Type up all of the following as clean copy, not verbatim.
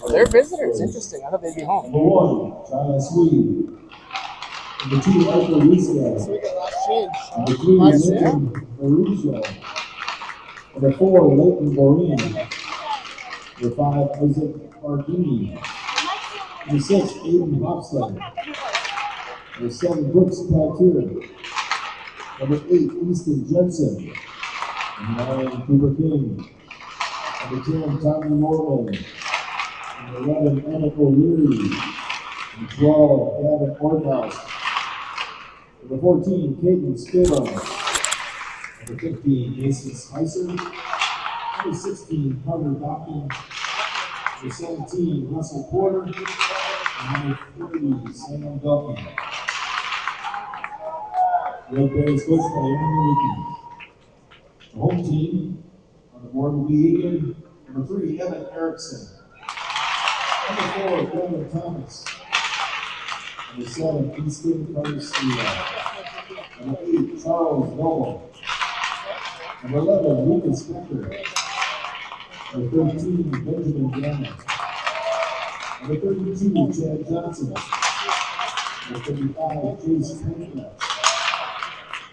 They're visitors. Interesting. I thought they'd be home. Number 1, China Swede. Number 2, Michael Lucia. So we got a lot of change. Number 3, Lincoln Mauricio. Number 4, Leighton Borin. Number 5, Isaac Martini. Number 6, Aiden Hofstad. Number 7, Brooks Paltier. Number 8, Easton Jensen. Number 9, Cooper King. Number 10, Tommy Mormon. Number 11, Anoka O'Leary. Number 12, Gavin Orthouse. Number 14, Caden Spivak. Number 15, Jason Spicer. Number 16, Carter Dawkins. Number 17, Russell Porter. And number 30, Sam Duncan. Red Bears coached by Aaron Leakey. The home team on the board will be Eagan. Number 3, Evan Erickson. Number 4, Kevin Thomas. Number 7, Easton Garcia. Number 8, Charles Noble. Number 11, Lucas Becker. Number 13, Benjamin Gannon. Number 32, Chad Johnson. Number 35, Chase Pankratz.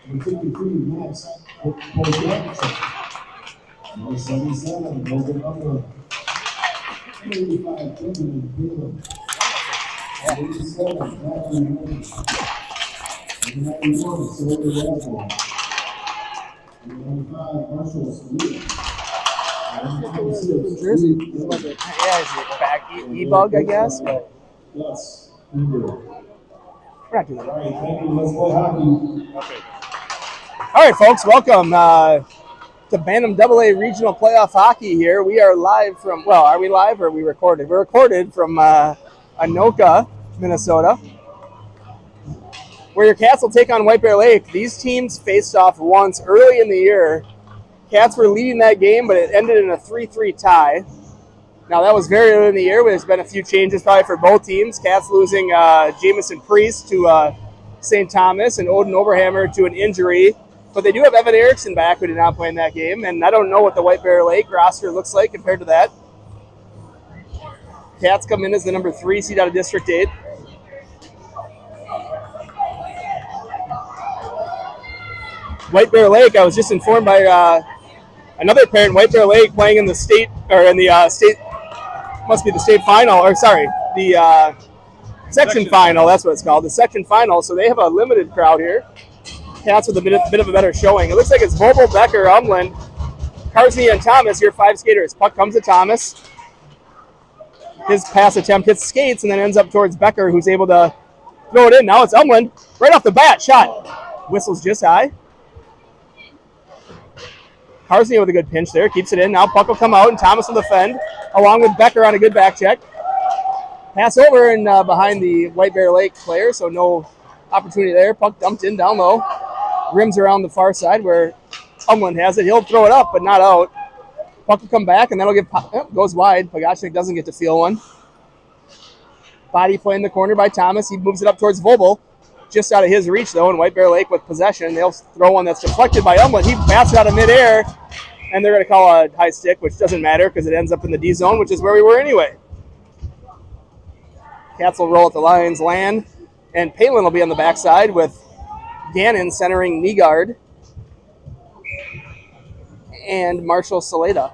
Number 53, Max Pogaczek. Number 77, Logan Upland. Number 85, Benjamin Caleb. Number 87, Matthew Williams. Number 91, Silver Razzle. Number 95, Marshall Salida. Number 96, Jersey. Yeah, is it back e-bug, I guess? But Gus Hoover. we're not doing that. All right, thank you. Let's play hockey. Okay. All right, folks, welcome to Bantam AA Regional Playoff Hockey here. We are live from, well, are we live or are we recorded? We're recorded from Anoka, Minnesota, where your Cats will take on White Bear Lake. These teams faced off once early in the year. Cats were leading that game, but it ended in a 3-3 tie. Now, that was very early in the year, but there's been a few changes probably for both teams. Cats losing Jamison Priest to St. Thomas and Odin Oberhammer to an injury. But they do have Evan Erickson back, who did not play in that game. And I don't know what the White Bear Lake roster looks like compared to that. Cats come in as the number 3 seed out of District 8. White Bear Lake, I was just informed by another parent, White Bear Lake playing in the state, or in the state, must be the state final, or sorry, the section final, that's what it's called, the section final. So they have a limited crowd here. Cats with a bit of a better showing. It looks like it's Vogel, Becker, Umland, Carsney, and Thomas, your 5 skaters. Puck comes to Thomas. His pass attempt hits skates and then ends up towards Becker, who's able to throw it in. Now it's Umland. Right off the bat, shot. Whistles just high. Carsney with a good pinch there. Keeps it in. Now puck will come out, and Thomas will defend, along with Becker on a good back check. Pass over and behind the White Bear Lake player, so no opportunity there. Puck dumped in down low. Rims around the far side where Umland has it. He'll throw it up, but not out. Puck will come back, and that'll get goes wide. Pogaczek doesn't get to feel one. Body play in the corner by Thomas. He moves it up towards Vogel. Just out of his reach, though, and White Bear Lake with possession. They'll throw one that's deflected by Umland. He bats it out of midair, and they're going to call a high stick, which doesn't matter because it ends up in the D zone, which is where we were anyway. Cats will roll at the lines, land, and Palin will be on the backside with Gannon centering Nygaard and Marshall Saleda.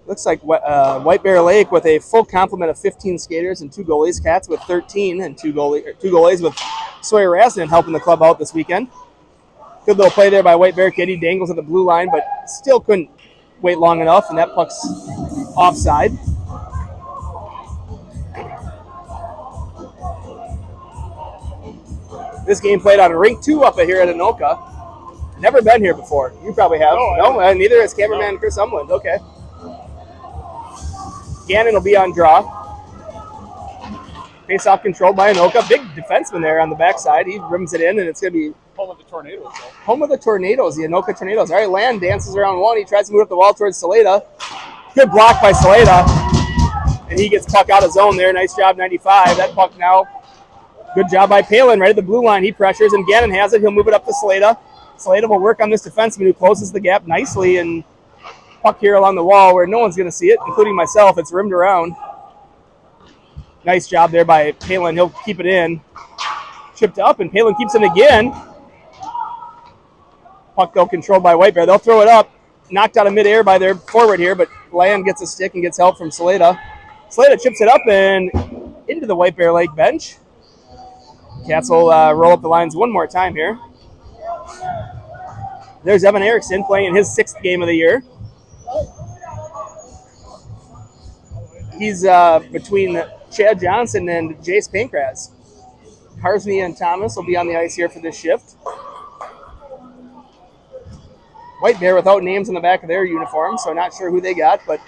Looks like White Bear Lake with a full complement of 15 skaters and 2 goalies. Cats with 13 and 2 goalies with Sawyer Rasnan helping the club out this weekend. Good little play there by White Bear Kid. He dangles at the blue line, but still couldn't wait long enough, and that puck's offside. This game played on Rink 2 up here at Anoka. Never been here before. You probably have. No, neither has cameraman Chris Umland. Okay. Gannon will be on draw. Face-off controlled by Anoka. Big defenseman there on the backside. He rims it in, and it's going to be home of the Tornadoes, though. Home of the Tornadoes, the Anoka Tornadoes. All right, Land dances around one. He tries to move up the wall towards Saleda. Good block by Saleda. And he gets puck out of zone there. Nice job, 95. That puck now. Good job by Palin right at the blue line. He pressures, and Gannon has it. He'll move it up to Saleda. Saleda will work on this defenseman who closes the gap nicely and Puck here along the wall where no one's going to see it, including myself. It's rimmed around. Nice job there by Palin. He'll keep it in. Chipped up, and Palin keeps it again. Puck, though, controlled by White Bear. They'll throw it up. Knocked out of midair by their forward here, but Land gets a stick and gets help from Saleta. Saleta chips it up and into the White Bear Lake bench. Cats will roll up the lines one more time here. There's Evan Erickson playing in his 6th game of the year. He's between Chad Johnson and Jace Pankraz. Harsney and Thomas will be on the ice here for this shift. White Bear without names on the back of their uniform, so not sure who they got, but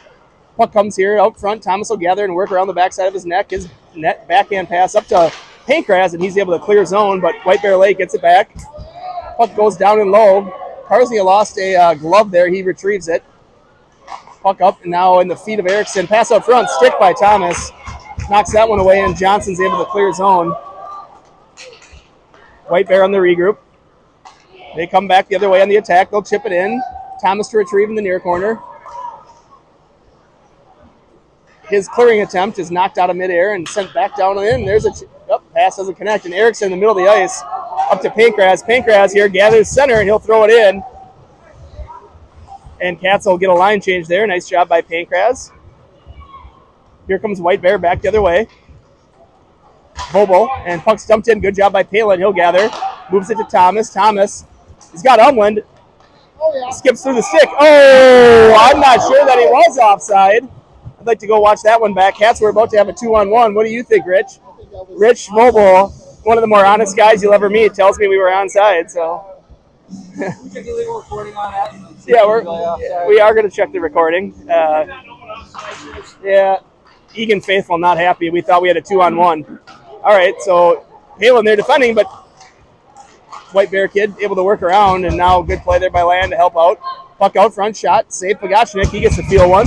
puck comes here out front. Thomas will gather and work around the backside of his neck. His net backhand pass up to Pankraz, and he's able to clear zone, but White Bear Lake gets it back. Puck goes down and low. Harsney lost a glove there. He retrieves it. Puck up and now in the feet of Erickson. Pass out front, stick by Thomas. Knocks that one away, and Johnson's able to clear zone. White Bear on the regroup. They come back the other way on the attack. They'll chip it in. Thomas to retrieve in the near corner. His clearing attempt is knocked out of midair and sent back down and in. There's a pass doesn't connect, and Erickson in the middle of the ice up to Pankraz. Pankraz here gathers center, and he'll throw it in. And Cats will get a line change there. Nice job by Pankraz. Here comes White Bear back the other way. Bobo, and puck's dumped in. Good job by Palin. He'll gather. Moves it to Thomas. Thomas, he's got Umland. Skips through the stick. Oh, I'm not sure that he was offside. I'd like to go watch that one back. Cats, we're about to have a 2-on-1. What do you think, Rich? Rich Bobo, one of the more honest guys you'll ever meet, tells me we were onside. So. We took illegal recording on that. Yeah, we are going to check the recording. Yeah, Eagan faithful not happy. We thought we had a 2-on-1. All right, so Palin there defending, but White Bear kid able to work around, and now good play there by Land to help out. Puck out front, shot, save Pagachnik. He gets to feel one.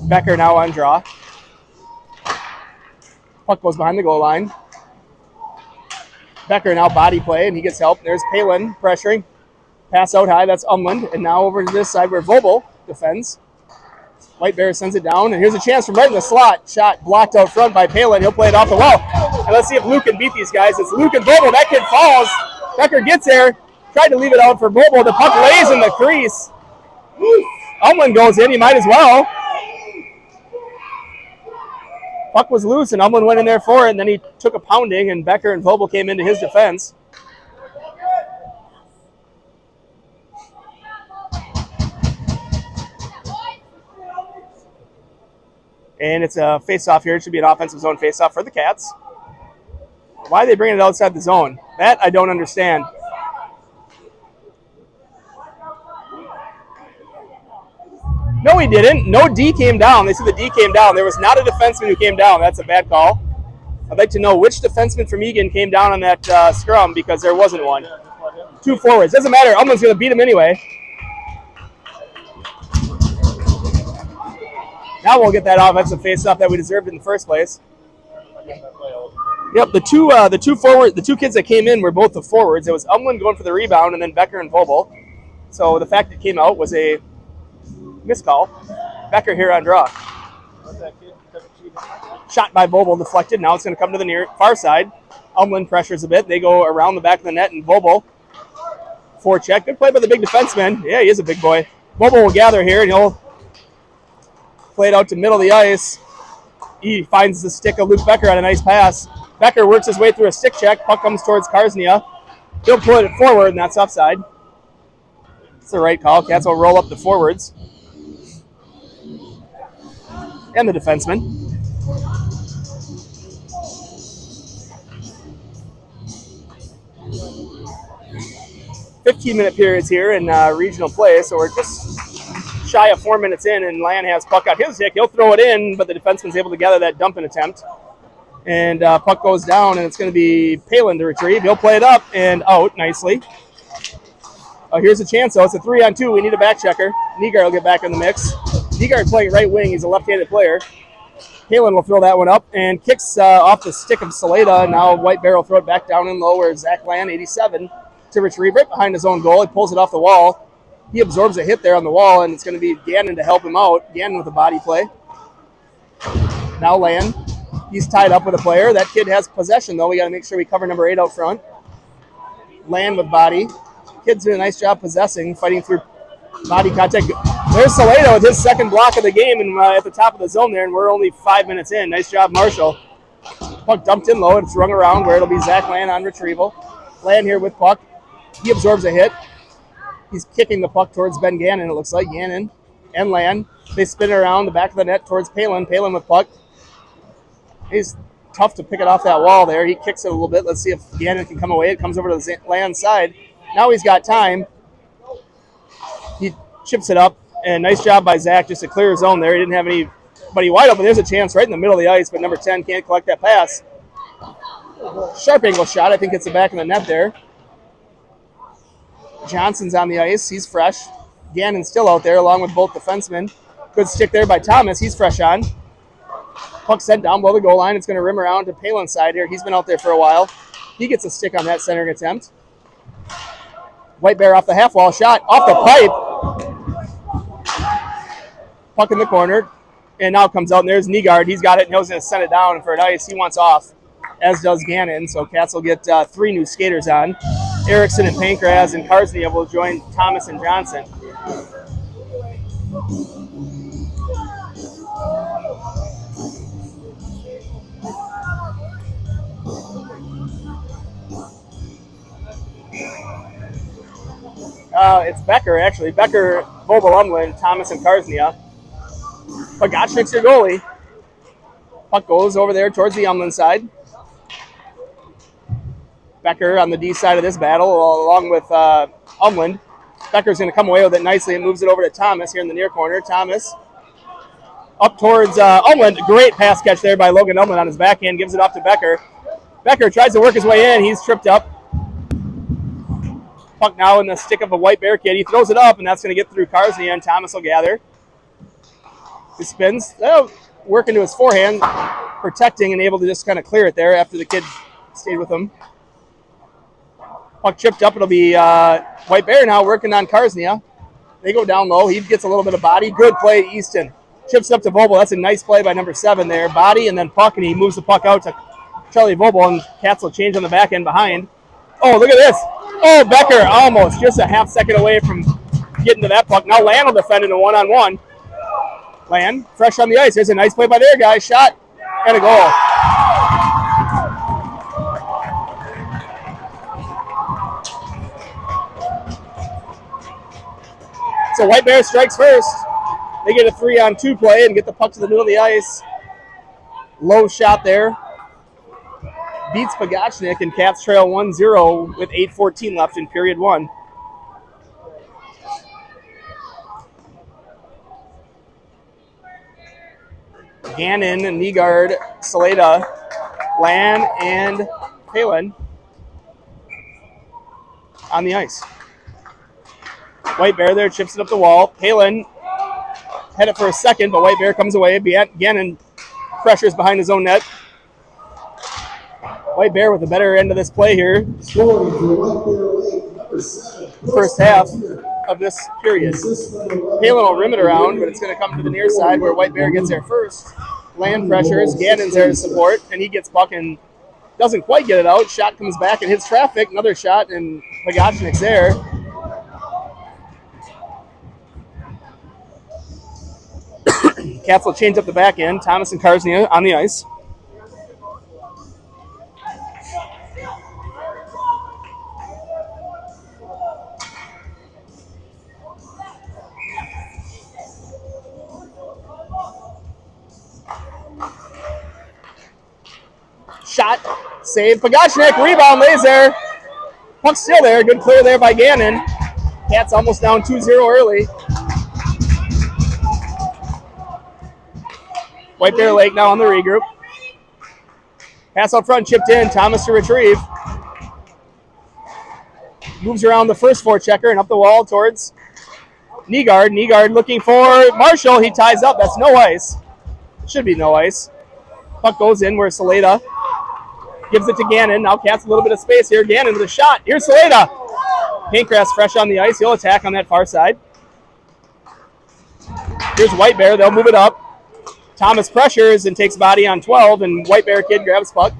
Becker now on draw. Puck goes behind the goal line. Becker now body play, and he gets help. There's Palin pressuring. Pass out high, that's Umland. And now over to this side where Vobel defends. White Bear sends it down, and here's a chance from right in the slot. Shot blocked out front by Palin. He'll play it off the wall. And let's see if Luke can beat these guys. It's Luke and Vobel. That kid falls. Becker gets there. Tried to leave it out for Vobel. The puck lays in the crease. Umland goes in. He might as well. Puck was loose, and Umland went in there for it, and then he took a pounding, and Becker and Vobel came into his defense. And it's a face-off here. It should be an offensive zone face-off for the Cats. Why are they bringing it outside the zone? That I don't understand. No, he didn't. No D came down. They said the D came down. There was not a defenseman who came down. That's a bad call. I'd like to know which defenseman from Eagan came down on that scrum, because there wasn't one. 2 forwards. Doesn't matter. Umland's going to beat him anyway. Now we'll get that offensive face-off that we deserved in the first place. Yep, the two kids that came in were both the forwards. It was Umland going for the rebound, and then Becker and Vobel. So the fact it came out was a missed call. Becker here on draw. Shot by Vobel, deflected. Now it's going to come to the far side. Umland pressures a bit. They go around the back of the net, and Vobel forecheck. Good play by the big defenseman. Yeah, he is a big boy. Vobel will gather here, and he'll play it out to middle of the ice. He finds the stick of Luke Becker on a nice pass. Becker works his way through a stick check. Puck comes towards Karsnia. He'll put it forward, and that's offside. It's the right call. Cats will roll up the forwards. And the defenseman. .15-minute periods here in regional play, so we're just shy of 4 minutes in, and Land has puck on his stick. He'll throw it in, but the defenseman's able to gather that dumping attempt. And puck goes down, and it's going to be Palin to retrieve. He'll play it up and out nicely. Oh, here's a chance, though. It's a 3-on-2. We need a back checker. Negard will get back in the mix. Negard playing right wing. He's a left-handed player. Kalen will throw that one up and kicks off the stick of Saleda. Now White Bear will throw it back down and low where Zach Land, 87, to retrieve right behind his own goal. He pulls it off the wall. He absorbs a hit there on the wall, and it's going to be Gannon to help him out. Gannon with a body play. Now Land. He's tied up with a player. That kid has possession, though. We got to make sure we cover number 8 out front. Land with body. Kid's doing a nice job possessing, fighting through body contact. There's Saleda with his second block of the game and at the top of the zone there, and we're only 5 minutes in. Nice job, Marshall. Puck dumped in low, and it's rung around where it'll be Zach Land on retrieval. Land here with puck. He absorbs a hit. He's kicking the puck towards Ben Gannon, it looks like. Gannon and Land. They spin it around the back of the net towards Palin. Palin with puck. He's tough to pick it off that wall there. He kicks it a little bit. Let's see if Gannon can come away. It comes over to the Land side. Now he's got time. He chips it up, and nice job by Zach just to clear his zone there. He didn't have anybody wide open. There's a chance right in the middle of the ice, but number 10 can't collect that pass. Sharp angle shot. I think it's the back of the net there. Johnson's on the ice. He's fresh. Gannon's still out there along with both defensemen. Good stick there by Thomas. He's fresh on. Puck sent down below the goal line. It's going to rim around to Palin's side here. He's been out there for a while. He gets a stick on that centering attempt. White Bear off the half wall shot. Off the pipe. Puck in the corner. And now it comes out, and there's Negard. He's got it, and he's going to send it down for an ice. He wants off, as does Gannon. So Cats will get 3 new skaters on. Erickson and Pankraz and Karsnia will join Thomas and Johnson. It's Becker, actually. Becker, Vobel, Umland, Thomas, and Karsnia. Pogachnik's your goalie. Puck goes over there towards the Umland side. Becker on the D side of this battle, along with Umland. Becker's going to come away with it nicely and moves it over to Thomas here in the near corner. Thomas up towards Umland. Great pass catch there by Logan Umland on his backhand. Gives it off to Becker. Becker tries to work his way in. He's tripped up. Puck now in the stick of a White Bear kid. He throws it up, and that's going to get through Karsnia, and Thomas will gather. He spins. Work into his forehand, protecting and able to just kind of clear it there after the kid stayed with him. Puck chipped up. It'll be White Bear now working on Karsnia. They go down low. He gets a little bit of body. Good play, Easton. Chips up to Vobel. That's a nice play by number 7 there. Body and then puck, and he moves the puck out to Charlie Vobel, and Cats will change on the back end behind. Oh, look at this. Oh, Becker almost just a half second away from getting to that puck. Now Land will defend in a one-on-one. Land, fresh on the ice. There's a nice play by their guy. Shot and a goal. So White Bear strikes first. They get a 3-on-2 play and get the puck to the middle of the ice. Low shot there. Beats Pogachnik, and Cats trail 1-0 with 8:14 left in period 1. Gannon, Negard, Saleda, Land, and Palin on the ice. White Bear there chips it up the wall. Palin had it for a second, but White Bear comes away. Gannon pressures behind his own net. White Bear with the better end of this play here. Scoring for White Bear Lake, number 7. First half of this period. Palin will rim it around, but it's going to come to the near side where White Bear gets there first. Land pressures. Gannon's there to support, and he gets puck and doesn't quite get it out. Shot comes back and hits traffic. Another shot, and Pogachnik's there. Cats will change up the back end. Thomas and Karsnia on the ice. Shot, save, Pogachnik, rebound, lays there. Puck's still there, good clear there by Gannon. Cats almost down 2-0 early. White Bear Lake now on the regroup. Pass out front, chipped in, Thomas to retrieve. Moves around the first forechecker and up the wall towards Nygaard. Nygaard looking for Marshall. He ties up. That's no ice. Should be no ice. Puck goes in where Saleda gives it to Gannon. Now Cats a little bit of space here. Gannon with a shot. Here's Saleda. Paintgrass fresh on the ice. He'll attack on that far side. Here's White Bear. They'll move it up. Thomas pressures and takes body on 12, and White Bear kid grabs puck.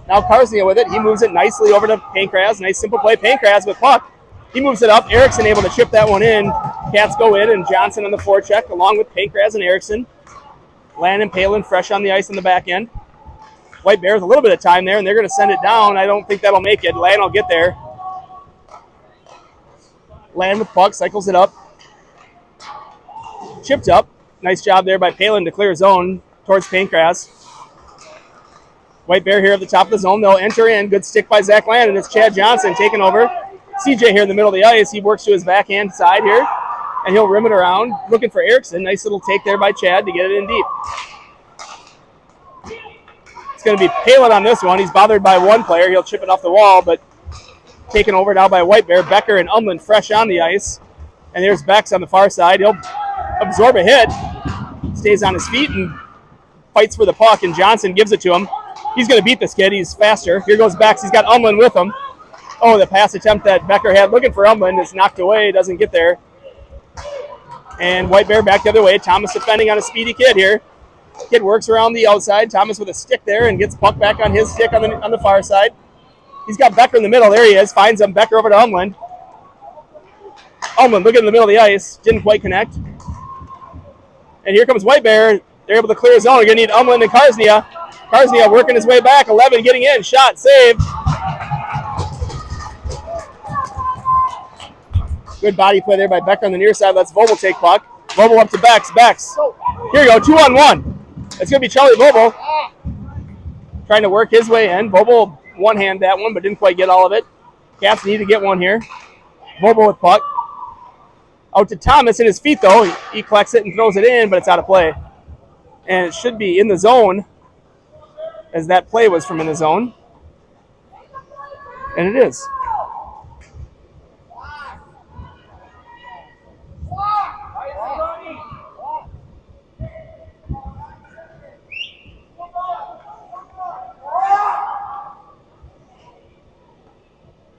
Now Karsnia with it. He moves it nicely over to Paintgrass. Nice simple play. Paintgrass with puck. He moves it up. Erickson able to chip that one in. Cats go in, and Johnson on the forecheck along with Paintgrass and Erickson. Landon Palin fresh on the ice in the back end. White Bear with a little bit of time there, and they're going to send it down. I don't think that'll make it. Land will get there. Land with puck, cycles it up. Chipped up. Nice job there by Palin to clear zone towards Paintgrass. White Bear here at the top of the zone. They'll enter in. Good stick by Zach Land, and it's Chad Johnson taking over. CJ here in the middle of the ice. He works to his backhand side here, and he'll rim it around. Looking for Erickson. Nice little take there by Chad to get it in deep. It's going to be Palin on this one. He's bothered by one player. He'll chip it off the wall, but taken over now by White Bear. Becker and Umland fresh on the ice. And there's Bex on the far side. He'll absorb a hit. Stays on his feet and fights for the puck, and Johnson gives it to him. He's going to beat this kid. He's faster. Here goes Bex. He's got Umland with him. Oh, the pass attempt that Becker had looking for Umland is knocked away. Doesn't get there. And White Bear back the other way. Thomas defending on a speedy kid here. Kid works around the outside. Thomas with a stick there and gets puck back on his stick on the far side. He's got Becker in the middle. There he is. Finds him. Becker over to Umland. Umland looking in the middle of the ice. Didn't quite connect. And here comes White Bear. They're able to clear zone. They're going to need Umland and Karsnia. Karsnia working his way back. 11 getting in. Shot. Save. Good body play there by Becker on the near side. Lets Vogel take puck. Vogel up to Bex. Bex. Here you go. 2-on-1. It's going to be Charlie Vogel. Trying to work his way in. Vogel one-hand that one, but didn't quite get all of it. Cats need to get one here. Vogel with puck. Out to Thomas in his feet, though. He collects it and throws it in, but it's out of play. And it should be in the zone, as that play was from in the zone. And it is.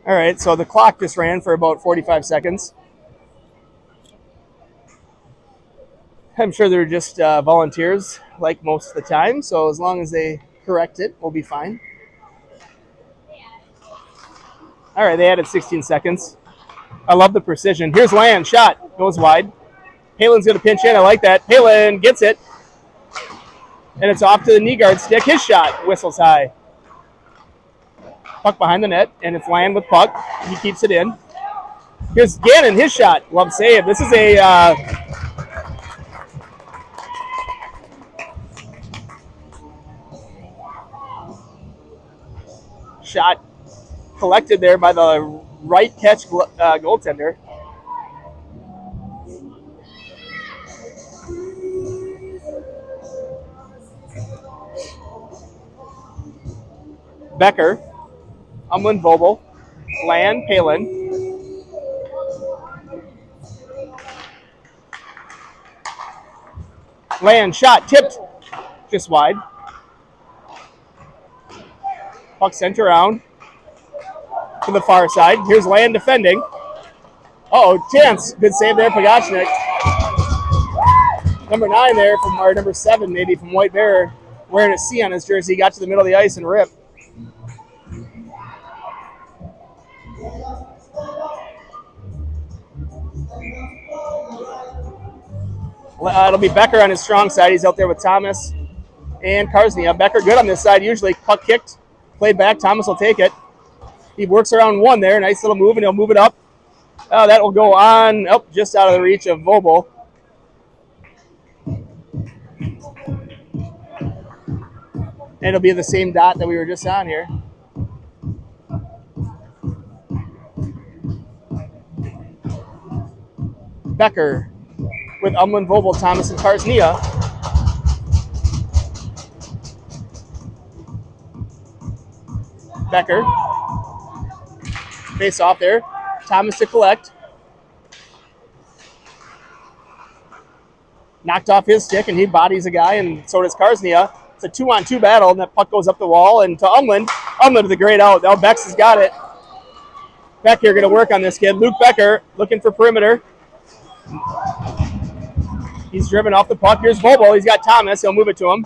All right, so the clock just ran for about 45 seconds. I'm sure they're just volunteers, like most of the time, so as long as they correct it, we'll be fine. All right, they added 16 seconds. I love the precision. Here's Land, shot, goes wide. Palin's going to pinch in, I like that. Palin gets it, and it's off to the Nygaard stick. His shot, whistles high. Puck behind the net, and it's Land with puck. He keeps it in. Here's Gannon, his shot. Love save. This is a shot collected there by the right catch goaltender. Becker. Umland, Vogel, Land, Palin. Land, shot, tipped, just wide. Puck sent around to the far side. Here's Land defending. Uh-oh, chance. Good save there, Pagachnik. Number 9 there, or number 7 maybe, from White Bear, wearing a C on his jersey. Got to the middle of the ice and ripped. It'll be Becker on his strong side. He's out there with Thomas and Karsnia. Becker good on this side usually. Puck kicked, played back. Thomas will take it. He works around one there. Nice little move, and he'll move it up. That will go on, just out of the reach of Vogel. And it'll be the same dot that we were just on here. Becker with Umland, Vogel, Thomas, and Karsnia. Becker. Face off there. Thomas to collect. Knocked off his stick, and he bodies a guy, and so does Karsnia. It's a 2-on-2 battle, and that puck goes up the wall, and to Umland. Umland to the great out. Now Bex has got it. Beck here going to work on this kid. Luke Becker looking for perimeter. He's driven off the puck. Here's Bobo. He's got Thomas. He'll move it to him.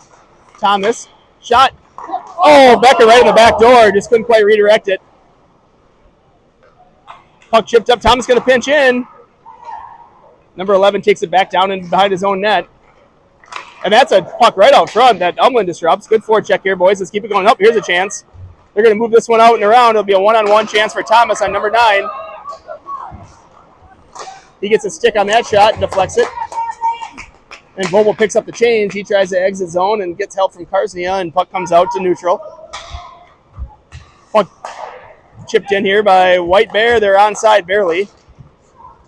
Thomas. Shot. Oh, Becker right in the back door. Just couldn't quite redirect it. Puck chipped up. Thomas going to pinch in. Number 11 takes it back down and behind his own net. And that's a puck right out front that Umland disrupts. Good forecheck here, boys. Let's keep it going up. Here's a chance. They're going to move this one out and around. It'll be a one-on-one chance for Thomas on number 9. He gets a stick on that shot and deflects it. And Bobo picks up the change. He tries to exit zone and gets help from Karsnia, and puck comes out to neutral. Puck chipped in here by White Bear. They're onside barely.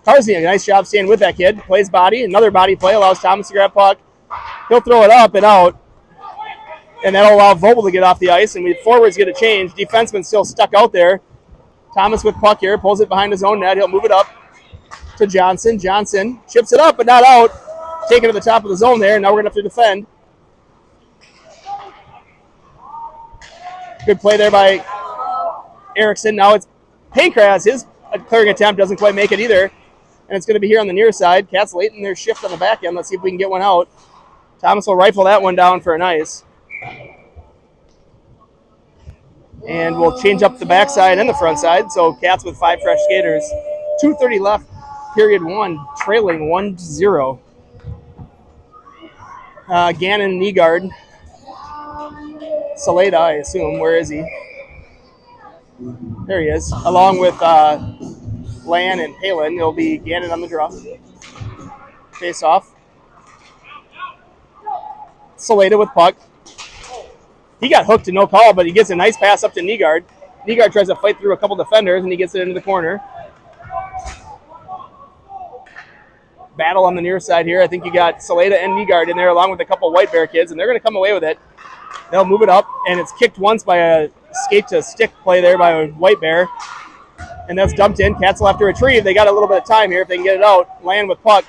Karsnia, nice job staying with that kid. Plays body. Another body play allows Thomas to grab puck. He'll throw it up and out. And that'll allow Vogel to get off the ice. And forwards get a change. Defenseman still stuck out there. Thomas with puck here. Pulls it behind his own net. He'll move it up to Johnson. Johnson chips it up, but not out. Taken to the top of the zone there. And now we're going to have to defend. Good play there by Erickson. Now it's Pankraz. His clearing attempt doesn't quite make it either. And it's going to be here on the near side. Cats late in their shift on the back end. Let's see if we can get one out. Thomas will rifle that one down for an ice. And we'll change up the backside and the front side. So Cats with 5 fresh skaters. 2:30 left, period 1, trailing 1-0. Gannon, Nygaard. Saleda, I assume. Where is he? There he is. Along with Lan and Palin. It'll be Gannon on the draw. Face off. Saleda with puck. He got hooked to no call, but he gets a nice pass up to Nygaard. Nygaard tries to fight through a couple defenders, and he gets it into the corner. Battle on the near side here. I think you got Saleda and Nygaard in there along with a couple White Bear kids, and they're going to come away with it. They'll move it up, and it's kicked once by a skate-to-stick play there by a White Bear. And that's dumped in. Cats will have to retrieve. They got a little bit of time here if they can get it out. Land with puck.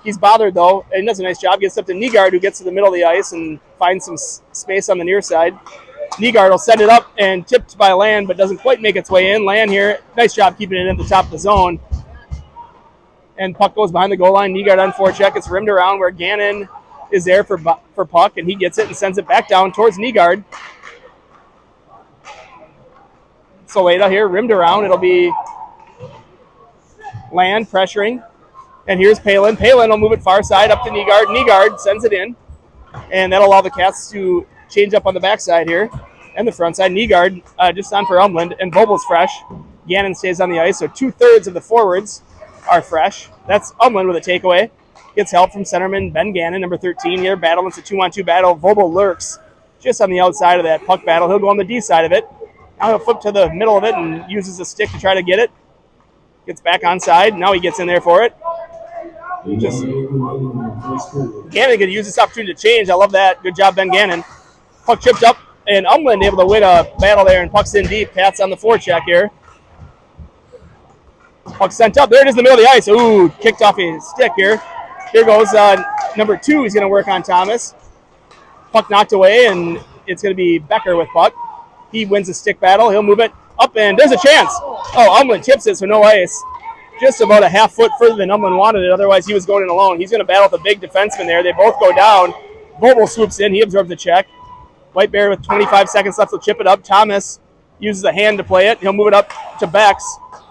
He's bothered, though, and does a nice job. Gets up to Nygaard, who gets to the middle of the ice and finds some space on the near side. Nygaard will send it up and tipped by Land, but doesn't quite make its way in. Land here, nice job keeping it at the top of the zone. And puck goes behind the goal line. Nygaard on forecheck. It's rimmed around where Gannon is there for puck, and he gets it and sends it back down towards Nygaard. Saleda here, rimmed around. It'll be Land pressuring. And here's Palin. Palin will move it far side up to Nygaard. Nygaard sends it in. And that'll allow the Cats to change up on the backside here and the front side. Nygaard just on for Umland. And Vobel's fresh. Gannon stays on the ice. So 2/3 of the forwards are fresh. That's Umland with a takeaway. Gets help from centerman Ben Gannon, number 13 here. Battle. It's a 2-on-2 battle. Vobel lurks just on the outside of that puck battle. He'll go on the D side of it. Now he'll flip to the middle of it and uses a stick to try to get it. Gets back on side. Now he gets in there for it. Just Gannon going to use this opportunity to change. I love that. Good job, Ben Gannon. Puck chipped up, and Umland able to win a battle there, and puck's in deep. Cats on the forecheck here. Puck sent up. There it is in the middle of the ice. Ooh, kicked off his stick here. Here goes number 2. He's going to work on Thomas. Puck knocked away, and it's going to be Becker with puck. He wins the stick battle. He'll move it up, and there's a chance. Oh, Umland tips it, so no ice. Just about a half foot further than Umland wanted it. Otherwise, he was going in alone. He's going to battle with the big defenseman there. They both go down. Vogel swoops in. He absorbs the check. White Bear with 25 seconds left will chip it up. Thomas uses a hand to play it. He'll move it up to Bex.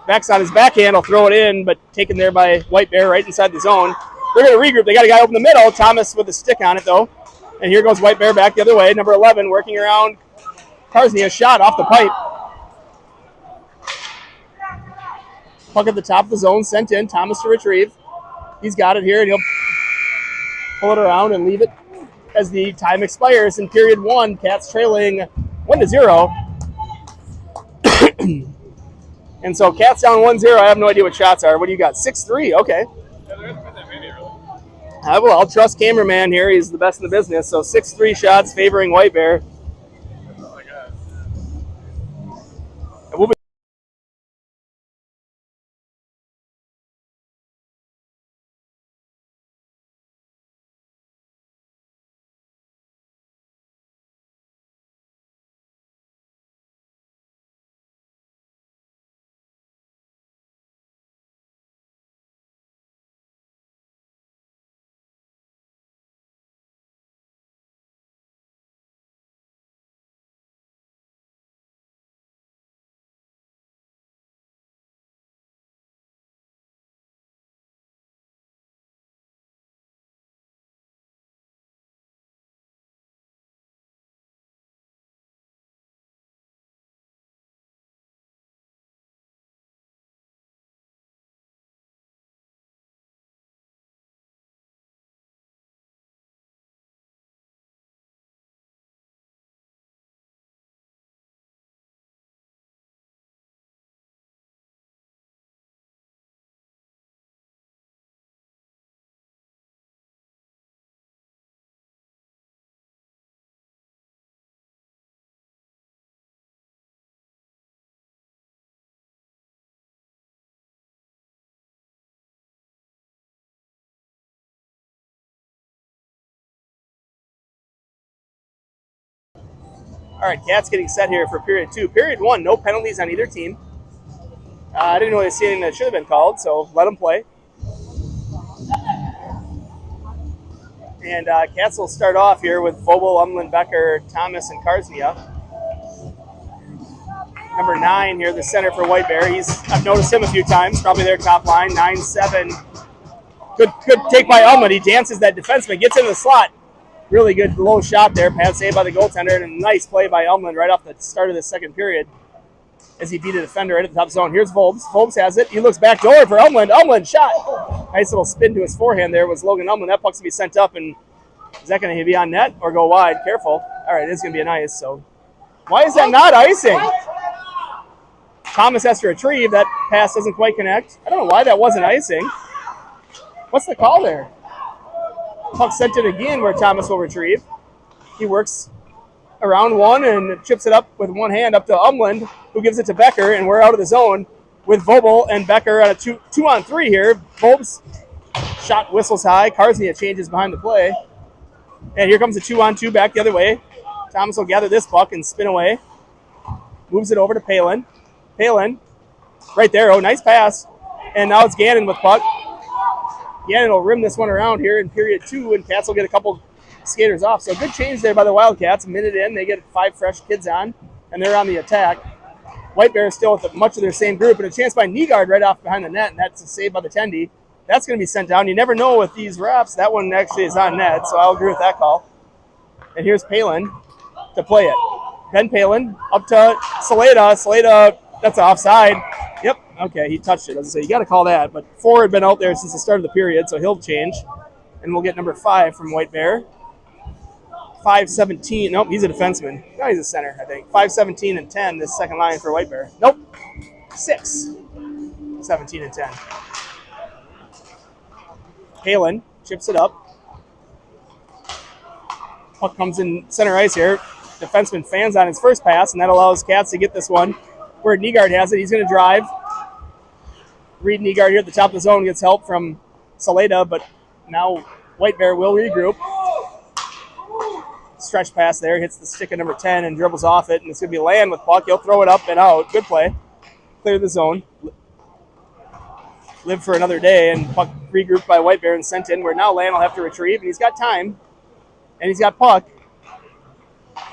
Bex on his backhand will throw it in, but taken there by White Bear right inside the zone. They're going to regroup. They got a guy open the middle. Thomas with a stick on it, though. And here goes White Bear back the other way. Number 11 working around Karsnia. Shot off the pipe. Puck at the top of the zone, sent in. Thomas to retrieve. He's got it here, and he'll pull it around and leave it as the time expires in period 1. Cats trailing 1-0. And so Cats down 1-0. I have no idea what shots are. What do you got? 6-3. Okay. I'll trust cameraman here. He's the best in the business. So 6-3 shots favoring White Bear. We'll be right, Cats getting set here for period 2. Period 1, no penalties on either team. I didn't really see anything that should have been called, so let them play. And Cats will start off here with Vogel, Umland, Becker, Thomas, and Karsnia. Number 9 here, the center for White Bear. I've noticed him a few times, probably their top line, 9-7. Good take by Umland. He dances that defenseman, gets into the slot. Really good low shot there. Pass saved by the goaltender, and a nice play by Umland right off the start of the second period as he beat a defender right at the top zone. Here's Volbs. Volbs has it. He looks back door for Umland. Umland shot. Nice little spin to his forehand there was Logan Umland. That puck's going to be sent up, and is that going to be on net or go wide? Careful. All right, it's going to be an ice. So why is that not icing? Thomas has to retrieve. That pass doesn't quite connect. I don't know why that wasn't icing. What's the call there? Puck sent it again where Thomas will retrieve. He works around one and chips it up with one hand up to Umland, who gives it to Becker, and we're out of the zone with Vobel and Becker on a 2-on-3 here. Volb's shot whistles high. Karsnia changes behind the play. And here comes a 2-on-2 back the other way. Thomas will gather this puck and spin away. Moves it over to Palin. Palin, right there. Oh, nice pass. And now it's Gannon with puck. Gannon will rim this one around here in period 2, and Cats will get a couple skaters off. So good change there by the Wildcats. A minute in, they get 5 fresh kids on, and they're on the attack. White Bear still with much of their same group, and a chance by Nygaard right off behind the net, and that's a save by the Tendy. That's going to be sent down. You never know with these refs. That one actually is on net, so I'll agree with that call. And here's Palin to play it. Ben Palin up to Saleda. Saleda, that's offside. Yep, okay, he touched it. So you got to call that. But 4 had been out there since the start of the period, so he'll change. And we'll get number 5 from White Bear. 5-17. Nope, he's a defenseman. No, he's a center, I think. 5-17 and 10, this second line for White Bear. Nope, 6. 17 and 10. Palin chips it up. Puck comes in center ice here. Defenseman fans on his first pass, and that allows Cats to get this one where Nygaard has it. He's going to drive. Reed Nygaard here at the top of the zone gets help from Saleda, but now White Bear will regroup. Stretch pass there, hits the stick of number 10 and dribbles off it, and it's going to be Land with puck. He'll throw it up and out. Good play. Clear the zone. Live for another day, and puck regrouped by White Bear and sent in, where now Land will have to retrieve, and he's got time, and he's got puck.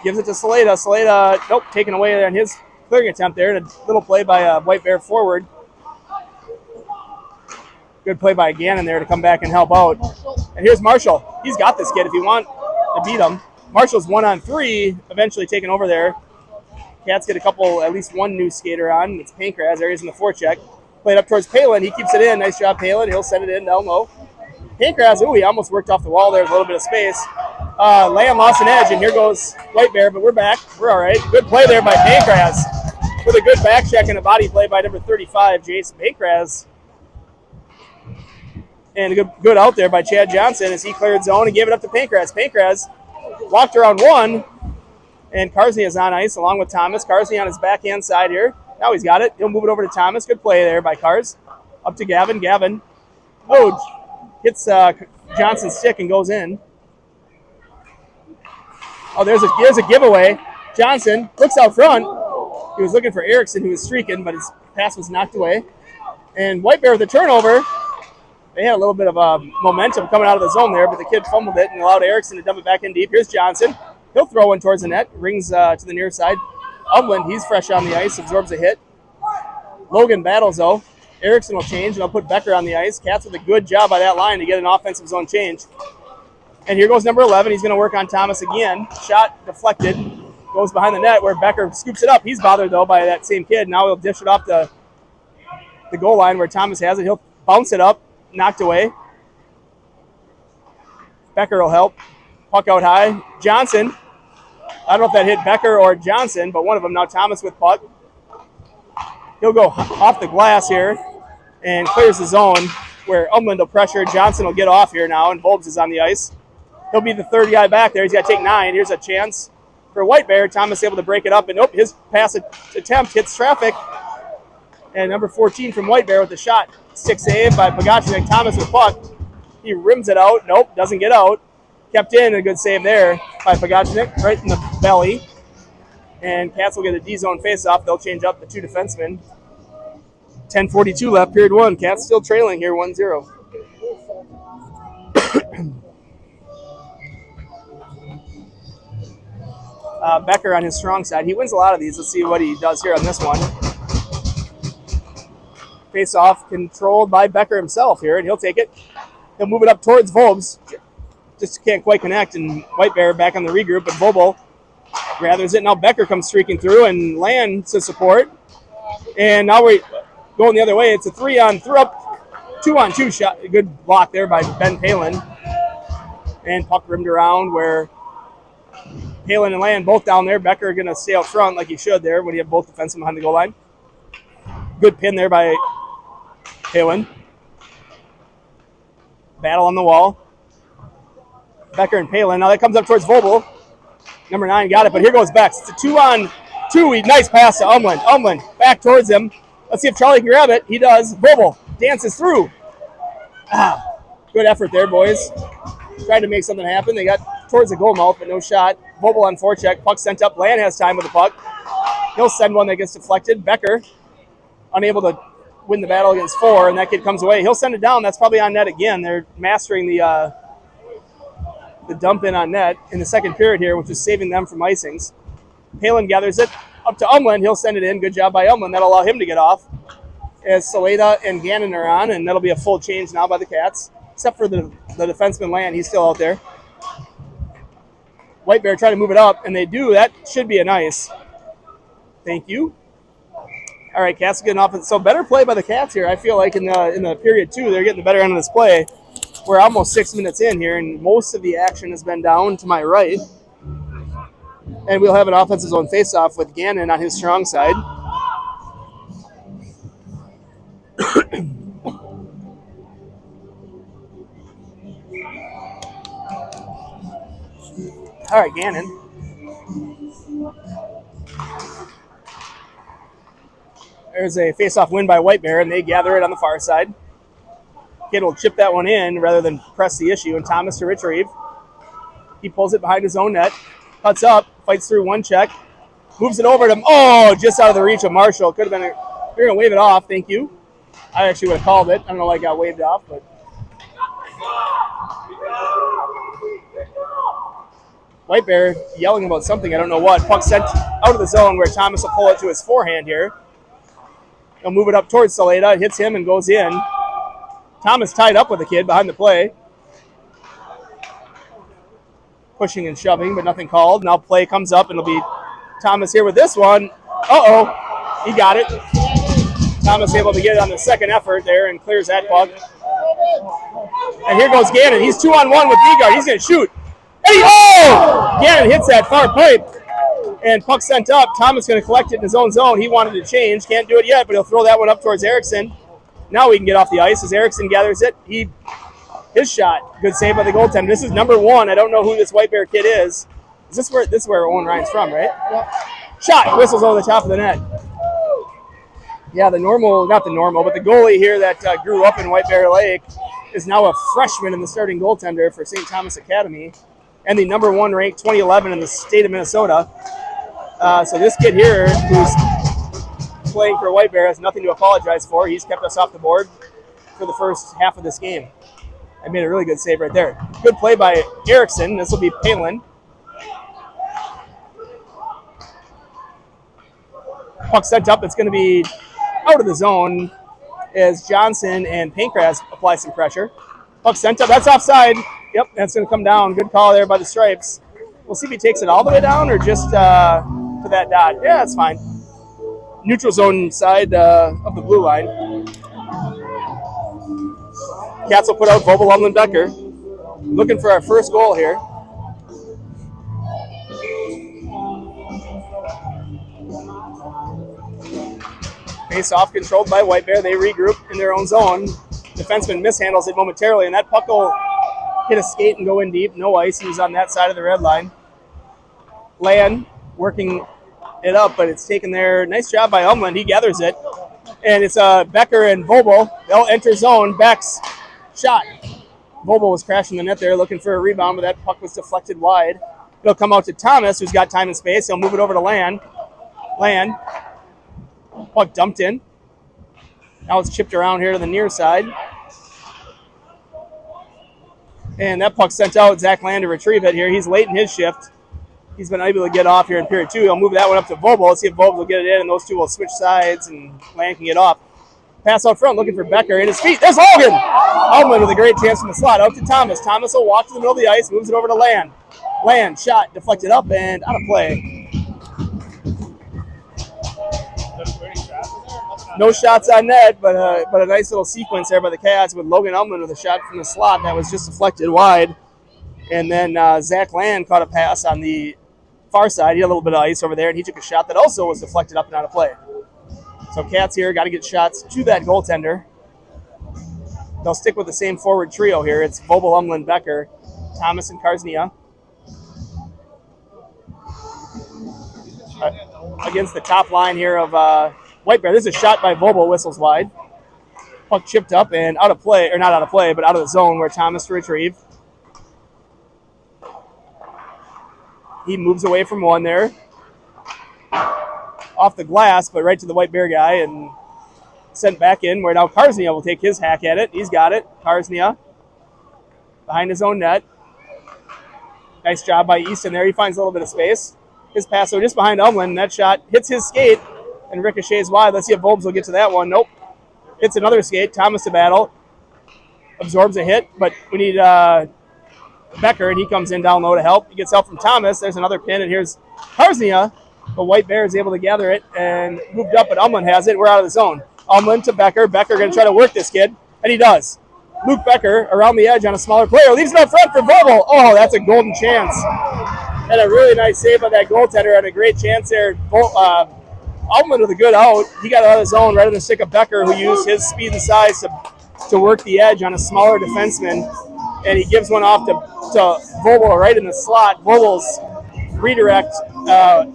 Gives it to Saleda. Saleda, nope, taken away on his clearing attempt there, and a little play by White Bear forward. Good play by Gannon there to come back and help out. And here's Marshall. He's got this kid if you want to beat him. Marshall's 1-on-3, eventually taken over there. Cats get at least one new skater on. It's Pankraz. There he is in the forecheck. Played up towards Palin. He keeps it in. Nice job, Palin. He'll send it in down low. Pankraz, he almost worked off the wall there with a little bit of space. Lamb lost an edge, and here goes White Bear, but we're back. We're all right. Good play there by Pankraz with a good back check and a body play by number 35, Jason Pankraz. And a good out there by Chad Johnson as he cleared zone and gave it up to Pankraz. Pankraz walked around one, and Karsnia is on ice along with Thomas. Karsnia on his backhand side here. Now he's got it. He'll move it over to Thomas. Good play there by Kars. Up to Gavin. Gavin hits Johnson's stick and goes in. Oh, there's a giveaway. Johnson looks out front. He was looking for Erickson, who was streaking, but his pass was knocked away. And White Bear with the turnover. They had a little bit of momentum coming out of the zone there, but the kid fumbled it and allowed Erickson to dump it back in deep. Here's Johnson. He'll throw one towards the net. Rings to the near side. Upland, he's fresh on the ice, absorbs a hit. Logan battles, though. Erickson will change, and I'll put Becker on the ice. Cats with a good job by that line to get an offensive zone change. And here goes number 11. He's going to work on Thomas again. Shot deflected. Goes behind the net where Becker scoops it up. He's bothered, though, by that same kid. Now he'll dish it off the goal line where Thomas has it. He'll bounce it up. Knocked away. Becker will help. Puck out high. Johnson. I don't know if that hit Becker or Johnson, but one of them. Now Thomas with puck. He'll go off the glass here and clears the zone where Umland will pressure. Johnson will get off here now, and Volbs is on the ice. He'll be the third guy back there. He's got to take 9. Here's a chance for White Bear. Thomas able to break it up, and his pass attempt hits traffic. And number 14 from White Bear with the shot. Stick save by Pagachnik. Thomas with puck. He rims it out. Nope, doesn't get out. Kept in. A good save there by Pagachnik. Right in the belly. And Cats will get a D-zone face-off. They'll change up the two defensemen. 10:42 left, period one. Cats still trailing here 1-0. Becker on his strong side. He wins a lot of these. Let's see what he does here on this one. Face-off controlled by Becker himself here, and he'll take it. He'll move it up towards Vobes. Just can't quite connect, and White Bear back on the regroup, but Vobel gathers it. Now Becker comes streaking through, and Land to support. And now we're going the other way. It's a 2-on-2 shot. A good block there by Ben Palin. And puck rimmed around where Palin and Land both down there. Becker are going to stay out front like he should there when you have both defensemen behind the goal line. Good pin there by Palin. Battle on the wall. Becker and Palin. Now that comes up towards Vobel. Number 9 got it, but here goes Bex. It's a 2-on-2. Nice pass to Umland. Umland back towards him. Let's see if Charlie can grab it. He does. Vobel dances through. Good effort there, boys. Tried to make something happen. They got towards the goal mouth, but no shot. Vobel on forecheck. Puck sent up. Land has time with the puck. He'll send one that gets deflected. Becker unable to win the battle against 4, and that kid comes away. He'll send it down. That's probably on net again. They're mastering the dump in on net in the second period here, which is saving them from icings. Palin gathers it up to Umland. He'll send it in. Good job by Umland. That'll allow him to get off as Saleda and Gannon are on, and that'll be a full change now by the Cats, except for the defenseman Land. He's still out there. White Bear trying to move it up, and they do. That should be a nice. Thank you. All right, Cats getting off. So better play by the Cats here. I feel like in the period 2, they're getting the better end of this play. We're almost 6 minutes in here, and most of the action has been down to my right. And we'll have an offensive zone face-off with Gannon on his strong side. All right, Gannon. There's a face-off win by White Bear, and they gather it on the far side. Kid will chip that one in rather than press the issue, and Thomas to retrieve. He pulls it behind his own net, cuts up, fights through one check, moves it over to him. Oh, just out of the reach of Marshall. Could have been you're going to wave it off, thank you. I actually would have called it. I don't know why it got waved off, but. White Bear yelling about something, I don't know what. Puck sent out of the zone where Thomas will pull it to his forehand here. He'll move it up towards Saleda. It hits him and goes in. Thomas tied up with the kid behind the play. Pushing and shoving, but nothing called. Now play comes up, and it'll be Thomas here with this one. Uh-oh. He got it. Thomas able to get it on the second effort there and clears that puck. And here goes Gannon. He's 2-on-1 with Eagan. He's going to shoot. And Gannon hits that far pipe. And puck sent up. Thomas going to collect it in his own zone. He wanted to change. Can't do it yet, but he'll throw that one up towards Erickson. Now we can get off the ice as Erickson gathers it. His shot. Good save by the goaltender. This is number 1. I don't know who this White Bear kid is. This is where Owen Ryan's from, right? Yep. Shot. Whistles over the top of the net. Yeah, not the normal, but the goalie here that grew up in White Bear Lake is now a freshman in the starting goaltender for St. Thomas Academy and the number 1 ranked 2011 in the state of Minnesota. So this kid here who's playing for White Bear has nothing to apologize for. He's kept us off the board for the first half of this game. I made a really good save right there. Good play by Erickson. This will be Palin. Puck sent up. It's going to be out of the zone as Johnson and Pankraz apply some pressure. Puck sent up. That's offside. Yep, that's going to come down. Good call there by the Stripes. We'll see if he takes it all the way down or just to that dot. Yeah, that's fine. Neutral zone side of the blue line. Cats will put out Vobel, Umland, Becker. Looking for our first goal here. Face off controlled by White Bear. They regroup in their own zone. Defenseman mishandles it momentarily, and that puck will hit a skate and go in deep. No ice. He was on that side of the red line. Land working it up, but it's taken there. Nice job by Umland. He gathers it. And it's Becker and Vobel. They'll enter zone. Beck's shot. Vobel was crashing the net there looking for a rebound, but that puck was deflected wide. It'll come out to Thomas, who's got time and space. He'll move it over to Land. Land. Puck dumped in. Now it's chipped around here to the near side. And that puck sent out. Zach Land to retrieve it here. He's late in his shift. He's been able to get off here in period 2. He'll move that one up to Vobel. Let's see if Vobel will get it in, and those two will switch sides, and Land can get off. Pass out front, looking for Becker in his feet. There's Logan! Almond with a great chance from the slot. Out to Thomas. Thomas will walk to the middle of the ice, moves it over to Land. Land, shot, deflected up, and out of play. No shots on net, but a nice little sequence there by the Cats with Logan Ullman with a shot from the slot that was just deflected wide. And then Zach Land caught a pass on the far side. He had a little bit of ice over there, and he took a shot that also was deflected up and out of play. So Cats here got to get shots to that goaltender. They'll stick with the same forward trio here. It's Vobel, Umland, Becker, Thomas, and Karsnia. Against the top line here of White Bear. This is a shot by Vobel, whistles wide. Puck chipped up and out of play, or not out of play, but out of the zone where Thomas to retrieve. He moves away from one there. Off the glass, but right to the White Bear guy and sent back in where now Karsnia will take his hack at it. He's got it. Karsnia behind his own net. Nice job by Easton there. He finds a little bit of space. His pass, so just behind Umland. That shot hits his skate and ricochets wide. Let's see if Volbs will get to that one. Nope. Hits another skate. Thomas to battle. Absorbs a hit, but we need Becker, and he comes in down low to help. He gets help from Thomas. There's another pin, and here's Karsnia. But White Bear is able to gather it and moved up, but Umland has it. We're out of the zone. Umland to Becker. Becker going to try to work this kid, and he does. Luke Becker around the edge on a smaller player. Leaves it up front for Vobel. Oh, that's a golden chance. And a really nice save by that goaltender. Had a great chance there. Umland with a good out. He got out of the zone right in the stick of Becker, who used his speed and size to work the edge on a smaller defenseman. And he gives one off to Vobel right in the slot. Vobel's redirect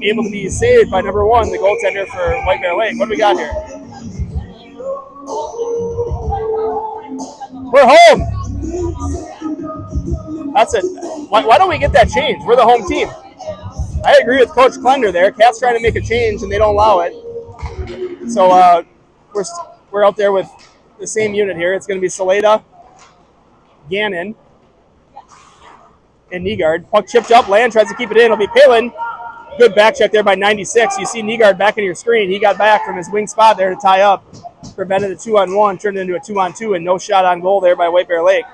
able to be saved by number 1, the goaltender for White Bear Lake. What do we got here? We're home. That's it. Why don't we get that change? We're the home team. I agree with Coach Klender there. Cat's trying to make a change, and they don't allow it. So we're out there with the same unit here. It's going to be Saleda, Gannon, and Nygaard. Puck chipped up. Land tries to keep it in. It'll be Palin. Good back check there by 96. You see Nygaard back in your screen. He got back from his wing spot there to tie up. Prevented a 2-on-1, turned it into a 2-on-2, and no shot on goal there by White Bear Lake.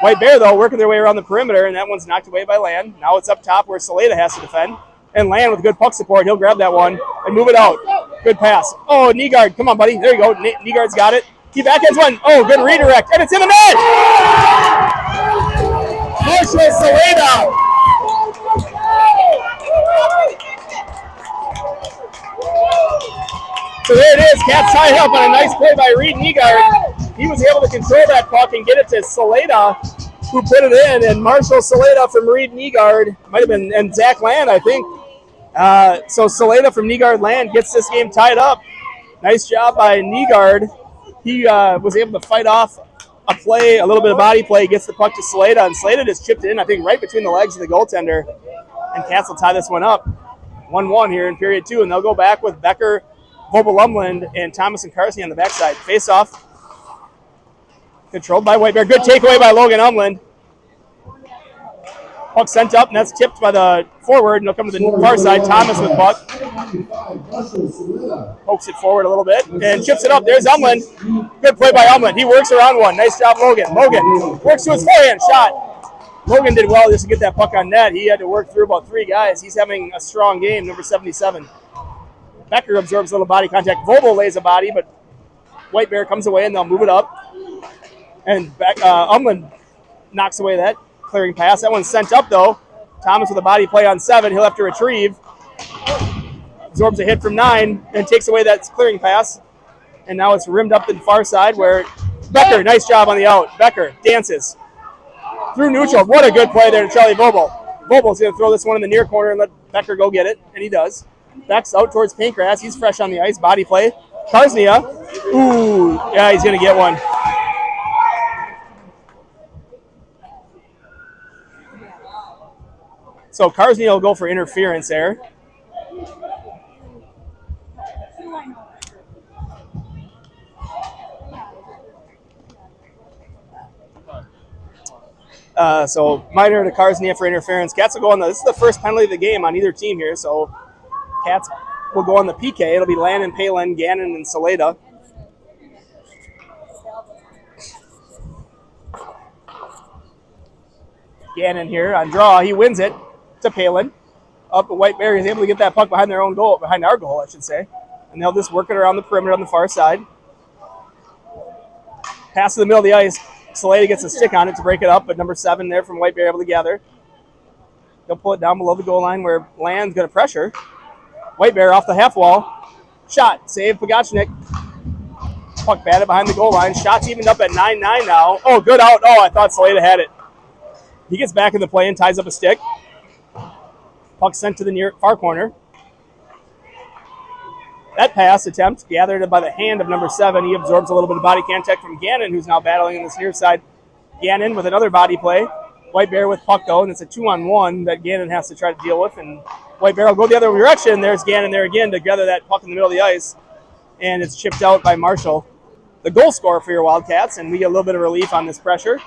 White Bear, though, working their way around the perimeter, and that one's knocked away by Land. Now it's up top where Saleda has to defend. And Land with good puck support. He'll grab that one and move it out. Good pass. Oh, Nygaard. Come on, buddy. There you go. Nygaard's got it. He backhands one. Oh, good redirect. And it's in the net! Marshall Saleda. So there it is. Cats tied up on a nice play by Reed Nygaard. He was able to control that puck and get it to Saleda, who put it in. And Marshall Saleda from Reed Nygaard, might have been, and Zach Land, I think. So Saleda from Nygaard Land gets this game tied up. Nice job by Nygaard. He was able to fight off a play, a little bit of body play, gets the puck to Saleda, and Saleda just chipped it in, I think, right between the legs of the goaltender. And Cats will tie this one up. 1-1 here in period 2, and they'll go back with Becker, Vobel Umland, and Thomas and Carsey on the backside. Face off. Controlled by White Bear. Good takeaway by Logan Umland. Puck sent up, and that's tipped by the forward, and they'll come to the far side. Thomas with puck. Pokes it forward a little bit, and chips it up. There's Umland. Good play by Umland. He works around one. Nice job, Logan. Logan works to his forehand shot. Logan did well just to get that puck on net. He had to work through about 3 guys. He's having a strong game, number 77. Becker absorbs a little body contact. Vobel lays a body, but White Bear comes away, and they'll move it up. And Umland knocks away that clearing pass. That one's sent up, though. Thomas with a body play on 7. He'll have to retrieve. Absorbs a hit from 9 and takes away that clearing pass. And now it's rimmed up to the far side where Becker, nice job on the out. Becker dances through neutral. What a good play there to Charlie Vobel. Vobel's going to throw this one in the near corner and let Becker go get it, and he does. Backs out towards Pankratz. He's fresh on the ice. Body play. Karsnia. Ooh, yeah, he's going to get one. So Carsney will go for interference there. So minor to Carsney for interference. Cats will go on this is the first penalty of the game on either team here. So Cats will go on the PK. It'll be Landon, Palin, Gannon, and Saleda. Gannon here on draw. He wins it to Palin. Up the White Bear is able to get that puck behind their own goal, behind our goal, I should say. And they'll just work it around the perimeter on the far side. Pass to the middle of the ice. Saleda gets a stick on it to break it up, but number 7 there from White Bear able to gather. They'll pull it down below the goal line where Land's going to pressure. White Bear off the half wall. Shot. Save Pogachnik. Puck batted behind the goal line. Shots evened up at 9-9 now. Oh, good out. Oh, I thought Saleda had it. He gets back in the play and ties up a stick. Puck sent to the near far corner. That pass attempt gathered by the hand of number 7. He absorbs a little bit of body contact from Gannon, who's now battling in this near side. Gannon with another body play. White Bear with puck, though, and it's a 2-on-1 that Gannon has to try to deal with. And White Bear will go the other direction. There's Gannon there again to gather that puck in the middle of the ice. And it's chipped out by Marshall, the goal scorer for your Wildcats. And we get a little bit of relief on this pressure.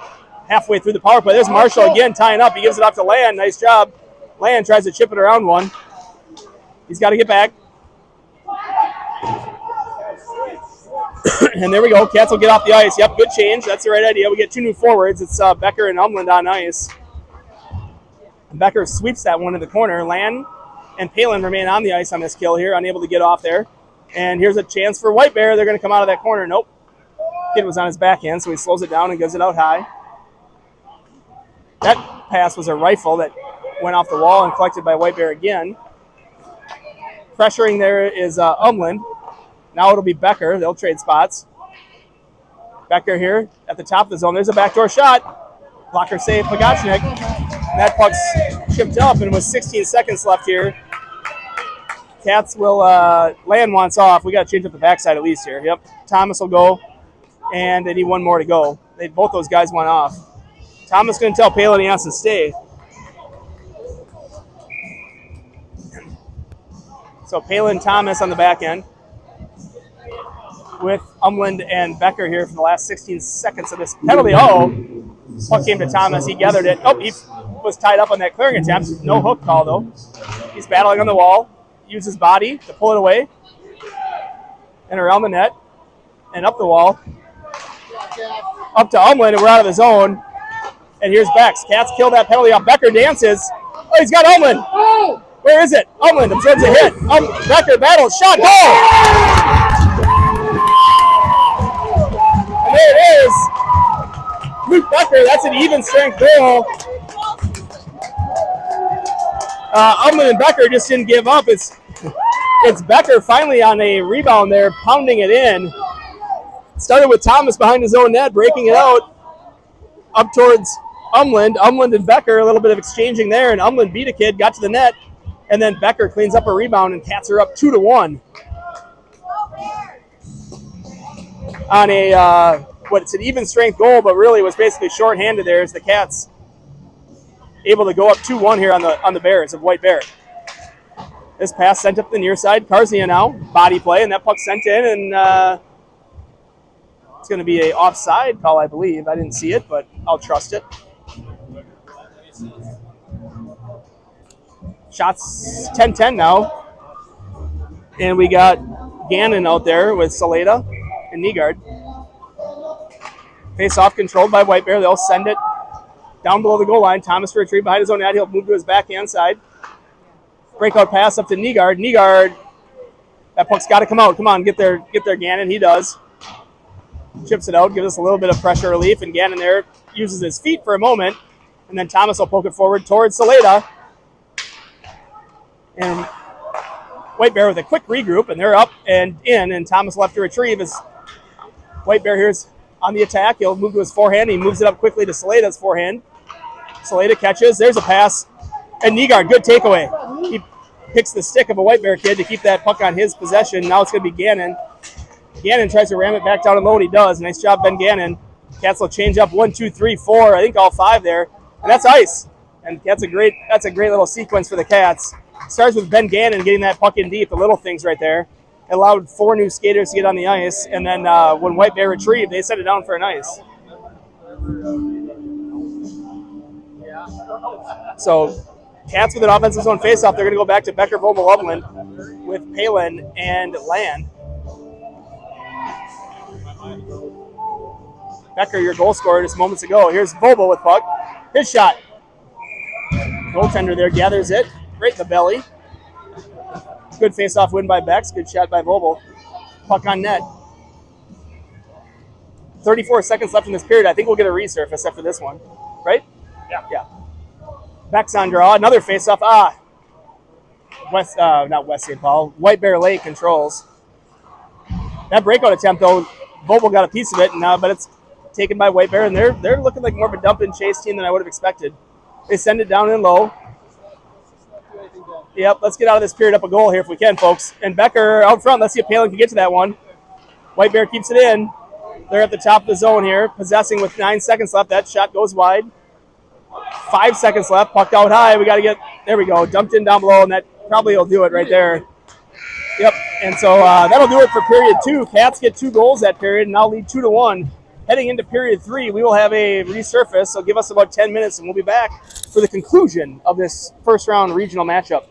Halfway through the power play, there's Marshall again tying up. He gives it off to Land. Nice job. Land tries to chip it around one. He's got to get back. And there we go. Cats will get off the ice. Yep, good change. That's the right idea. We get 2 new forwards. It's Becker and Umland on ice. And Becker sweeps that one to the corner. Land and Palin remain on the ice on this kill here, unable to get off there. And here's a chance for White Bear. They're going to come out of that corner. Nope. Kid was on his backhand, so he slows it down and gives it out high. That pass was a rifle that went off the wall and collected by White Bear again. Pressuring there is Umland. Now it'll be Becker. They'll trade spots. Becker here at the top of the zone. There's a backdoor shot. Blocker save, Pogachnik. That puck's chipped up, and with 16 seconds left here, Cats will, Land wants off. We got to change up the backside at least here. Yep, Thomas will go, and they need one more to go. Both those guys went off. Thomas going to tell Palin he has to stay. So Palin, Thomas on the back end, with Umland and Becker here for the last 16 seconds of this penalty. Oh, puck came to Thomas. He gathered it. Oh, he was tied up on that clearing attempt. No hook call, though. He's battling on the wall. Uses his body to pull it away. And around the net. And up the wall. Up to Umland, and we're out of the zone. And here's Bex. Cats kill that penalty off. Becker dances. Oh, he's got Umland. Oh! Where is it? Umland absorbs a hit. Becker battles. Shot. Goal! And there it is. Luke Becker. That's an even strength goal. Umland and Becker just didn't give up. It's Becker finally on a rebound there, pounding it in. Started with Thomas behind his own net, breaking it out up towards Umland. Umland and Becker, a little bit of exchanging there, and Umland beat a kid, got to the net, and then Becker cleans up a rebound, and Cats are up 2-1. On a, it's an even strength goal, but really was basically shorthanded there as the Cats able to go up 2-1 here on the Bears of White Bear. This pass sent up the near side. Karznia now, body play, and that puck sent in, and it's going to be a offside call, I believe. I didn't see it, but I'll trust it. Shots 10-10 now. And we got Gannon out there with Saleda and Nygaard. Face-off controlled by White Bear. They'll send it down below the goal line. Thomas to retrieve behind his own net. He'll move to his backhand side. Breakout pass up to Nygaard. Nygaard, that puck's got to come out. Come on, get there, Gannon. He does. Chips it out, gives us a little bit of pressure relief, and Gannon there uses his feet for a moment, and then Thomas will poke it forward towards Saleda. And White Bear with a quick regroup, and they're up and in, and Thomas left to retrieve as White Bear here's on the attack. He'll move to his forehand. He moves it up quickly to Saleda's forehand. Saleda catches. There's a pass. And Nygaard, good takeaway. He picks the stick of a White Bear kid to keep that puck on his possession. Now it's going to be Gannon. Gannon tries to ram it back down and low, and he does. Nice job, Ben Gannon. Cats will change up 1, 2, 3, 4. I think all 5 there. And that's ice. And that's a great little sequence for the Cats. Starts with Ben Gannon getting that puck in deep, the little things right there. It allowed 4 new skaters to get on the ice, and then when White Bear retrieved, they set it down for an ice. So Cats with an offensive zone faceoff. They're going to go back to Becker, Vogel, Loveland with Palin and Land. Becker, your goal scorer just moments ago. Here's Vogel with puck. His shot. Goaltender there gathers it right in the belly. Good face-off win by Bex. Good shot by Vogel. Puck on net. 34 seconds left in this period. I think we'll get a resurface after this one. Right? Yeah. Bex on draw. Another face-off. Not West St. Paul. White Bear Lake controls. That breakout attempt, though, Vogel got a piece of it, but it's taken by White Bear, and they're looking like more of a dump and chase team than I would have expected. They send it down and low. Yep, let's get out of this period up a goal here if we can, folks. And Becker out front. Let's see if Palin can get to that one. White Bear keeps it in. They're at the top of the zone here, possessing with 9 seconds left. That shot goes wide. 5 seconds left. Puck out high. We got to get – there we go. Dumped in down below, and that probably will do it right there. Yep, and so that'll do it for period 2. Cats get 2 goals that period, and now lead 2-1. Heading into period 3, we will have a resurface, so give us about 10 minutes, and we'll be back for the conclusion of this first-round regional matchup.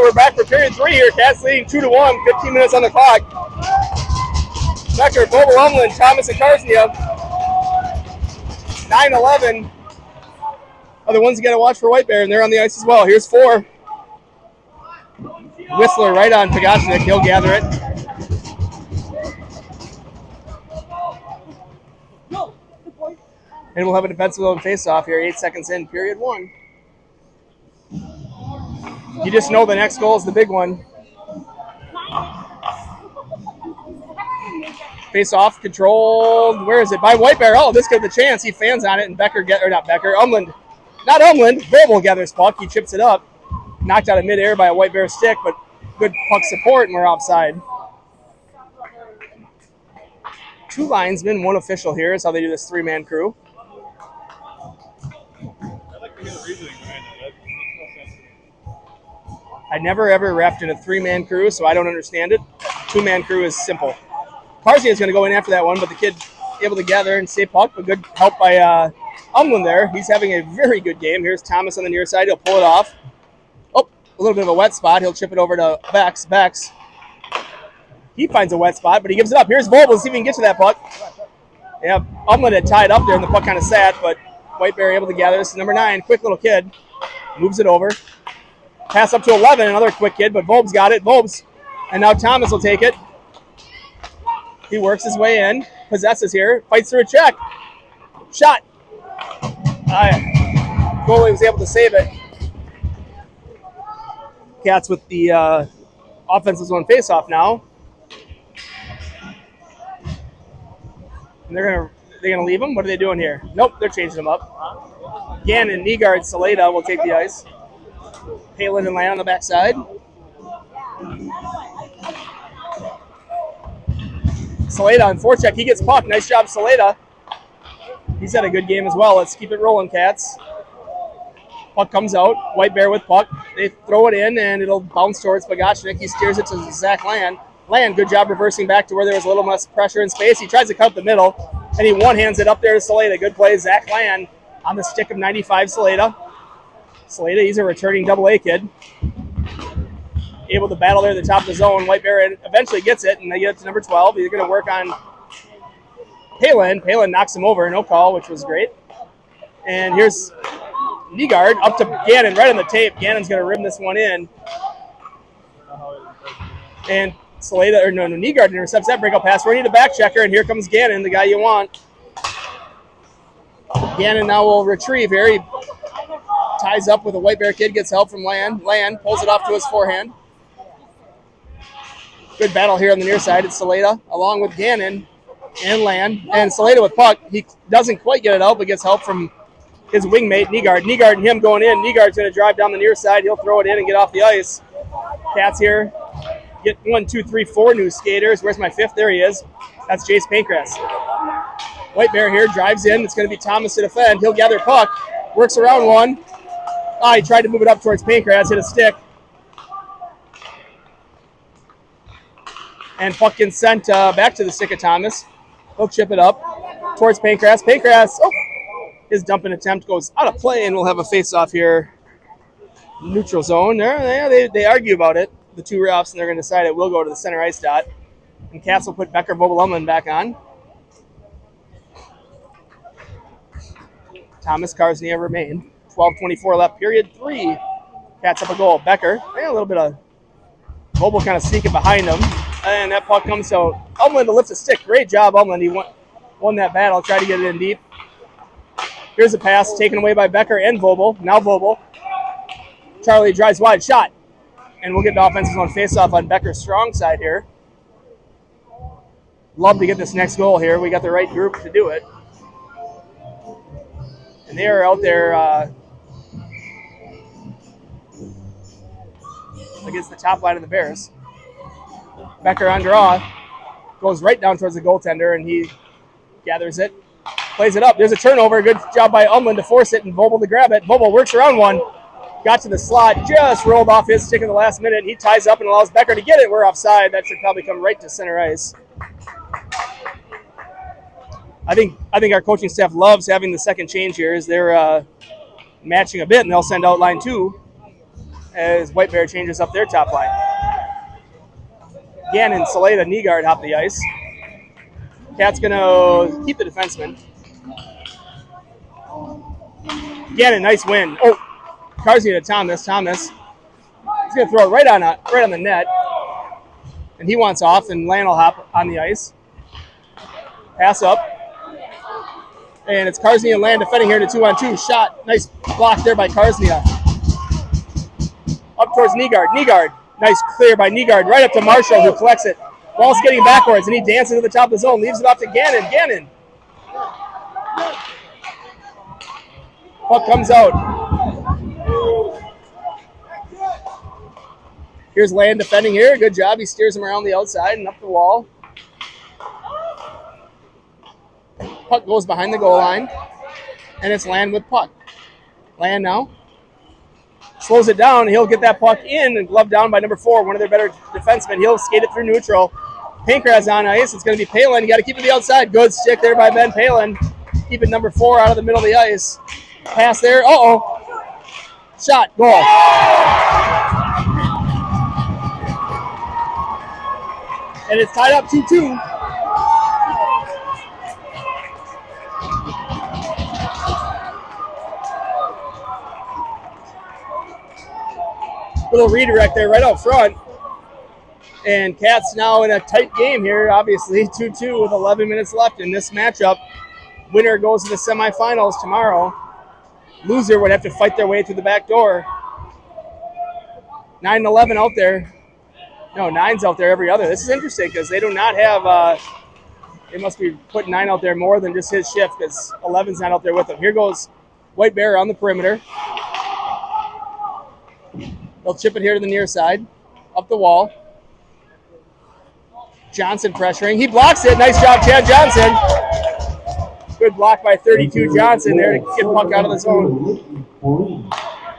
we're back for period 3 here. Cats leading 2-1, 15 minutes on the clock. Becker, Bobo, Umland, Thomas, and Karsnia. 9-11 are the ones you got to watch for White Bear, and they're on the ice as well. Here's 4. Whistler right on Pagashnik. He'll gather it. And we'll have a defensive zone face-off here, 8 seconds in, period 1. You just know the next goal is the big one. Face-off, controlled. Where is it? By White Bear. Oh, this gives the chance. He fans on it, and Umland. Not Umland. Boble gathers puck. He chips it up. Knocked out of midair by a White Bear stick, but good puck support, and we're offside. 2 linesmen, 1 official here is how they do this 3-man crew. I never ever refed in a 3-man crew, so I don't understand it. 2-man crew is simple. Karsnia is going to go in after that one, but the kid able to gather and save puck, but good help by Umland there. He's having a very good game. Here's Thomas on the near side. He'll pull it off. Oh, a little bit of a wet spot. He'll chip it over to Bex. Bex. He finds a wet spot, but he gives it up. Here's Volble. See if he can get to that puck. Yeah, Umland had tied up there, and the puck kind of sat, but White Bear able to gather. This is number 9. Quick little kid. Moves it over. Pass up to 11. Another quick kid, but Volb's got it. Volb's. And now Thomas will take it. He works his way in. Possesses here. Fights through a check. Shot. Goalie was able to save it. Cats with the offensive zone face-off now. And they're gonna leave him? What are they doing here? Nope, they're changing him up. Gannon, Nygaard, Saleda will take the ice. Palin and Land on the backside. Saleda on forecheck. He gets puck. Nice job, Saleda. He's had a good game as well. Let's keep it rolling, Cats. Puck comes out. White Bear with puck. They throw it in, and it'll bounce towards Pagashnik. He steers it to Zach Land. Land, good job reversing back to where there was a little less pressure in space. He tries to cut the middle, and he one-hands it up there to Saleda. Good play, Zach Land on the stick of 95, Saleda. Saleda, he's a returning double-A kid. Able to battle there at the top of the zone. White Bear eventually gets it, and they get it to number 12. He's going to work on Palin. Palin knocks him over. No call, which was great. And here's Nygaard up to Gannon, right on the tape. Gannon's going to rim this one in. And Nygaard intercepts that breakout pass. We need a back checker, and here comes Gannon, the guy you want. Gannon now will retrieve here. He ties up with a White Bear kid, gets help from Land. Land pulls it off to his forehand. Good battle here on the near side. It's Saleda along with Gannon and Land. And Saleda with puck. He doesn't quite get it out, but gets help from his wingmate, Nygaard. Nygaard and him going in. Nygaard's going to drive down the near side. He'll throw it in and get off the ice. Cats here get 1, 2, 3, 4 new skaters. Where's my 5th? There he is. That's Jace Pancras. White Bear here drives in. It's going to be Thomas to defend. He'll gather puck. Works around one. He tried to move it up towards Pancras. Hit a stick. And puck gets sent back to the stick of Thomas. He'll chip it up towards Pancras. Pancras, his dumping attempt goes out of play, and we'll have a face-off here. Neutral zone. They argue about it, the 2 refs, and they're going to decide it will go to the center ice dot. And Cass will put Becker Vogelumland back on. Thomas Karsnia remain. 12:24 left, period 3. Cats up a goal. Becker, a little bit of Vogel kind of sneaking behind him. And that puck comes to Umland to lift a stick. Great job, Umland. He won that battle. Tried to get it in deep. Here's a pass taken away by Becker and Vogel. Now Vogel. Charlie drives wide. Shot. And we'll get the offensive zone face-off on Becker's strong side here. Love to get this next goal here. We got the right group to do it. And they are out there against the top line of the Bears. Becker on draw. Goes right down towards the goaltender, and he gathers it. Plays it up. There's a turnover. Good job by Umland to force it, and Vogel to grab it. Vogel works around one. Got to the slot. Just rolled off his stick in the last minute. He ties up and allows Becker to get it. We're offside. That should probably come right to center ice. I think our coaching staff loves having the second change here as they're matching a bit, and they'll send out line 2. as White Bear changes up their top line. Gannon, Saleda, Nygaard hop the ice. Cat's going to keep the defenseman. Gannon, nice win. Oh, Carsey to Thomas. Thomas. He's going to throw it right on the net. And he wants off, and Land will hop on the ice. Pass up. And it's Karsnia and Land defending here in a 2-on-2. Shot. Nice block there by Karsnia. Up towards Nygaard. Nygaard. Nice clear by Nygaard. Right up to Marshall, who collects it. Ball's getting backwards, and he dances to the top of the zone. Leaves it off to Gannon. Gannon. Puck comes out. Here's Land defending here. Good job. He steers him around the outside and up the wall. Puck goes behind the goal line. And it's Land with puck. Land now. Slows it down. He'll get that puck in and gloved down by number 4, one of their better defensemen. He'll skate it through neutral. Pankraz on ice. It's going to be Palin. You got to keep it to the outside. Good stick there by Ben Palin. Keeping number 4 out of the middle of the ice. Pass there. Uh-oh. Shot. Goal. And it's tied up 2-2. Little redirect there right out front. And Cats now in a tight game here, obviously 2-2 with 11 minutes left in this matchup. Winner goes to the semifinals tomorrow. Loser would have to fight their way through the back door. 9-11 out there. No, 9's out there every other. This is interesting because they do not have, they must be putting 9 out there more than just his shift because 11's not out there with them. Here goes White Bear on the perimeter. They'll chip it here to the near side. Up the wall. Johnson pressuring. He blocks it. Nice job, Chad Johnson. Good block by 32 Johnson there to get puck out of the zone.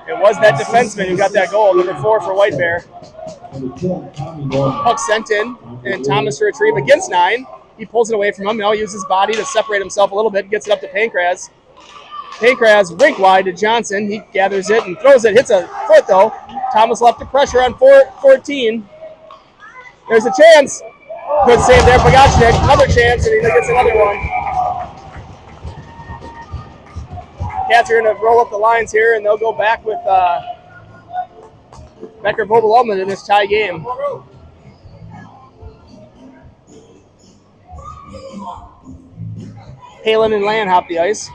It was that defenseman who got that goal, number 4 for White Bear. Puck sent in, and Thomas to retrieve against 9. He pulls it away from him. Now he uses his body to separate himself a little bit, gets it up to Pankraz. Pankraz rink wide to Johnson. He gathers it and throws it. Hits a foot, though. Thomas left the pressure on 14. There's a chance. Good save there, Pagachnik. Another chance, and he gets another one. Cats are going to roll up the lines here, and they'll go back with Becker Vogel-Ullman in this tie game. Palin and Land hop the ice.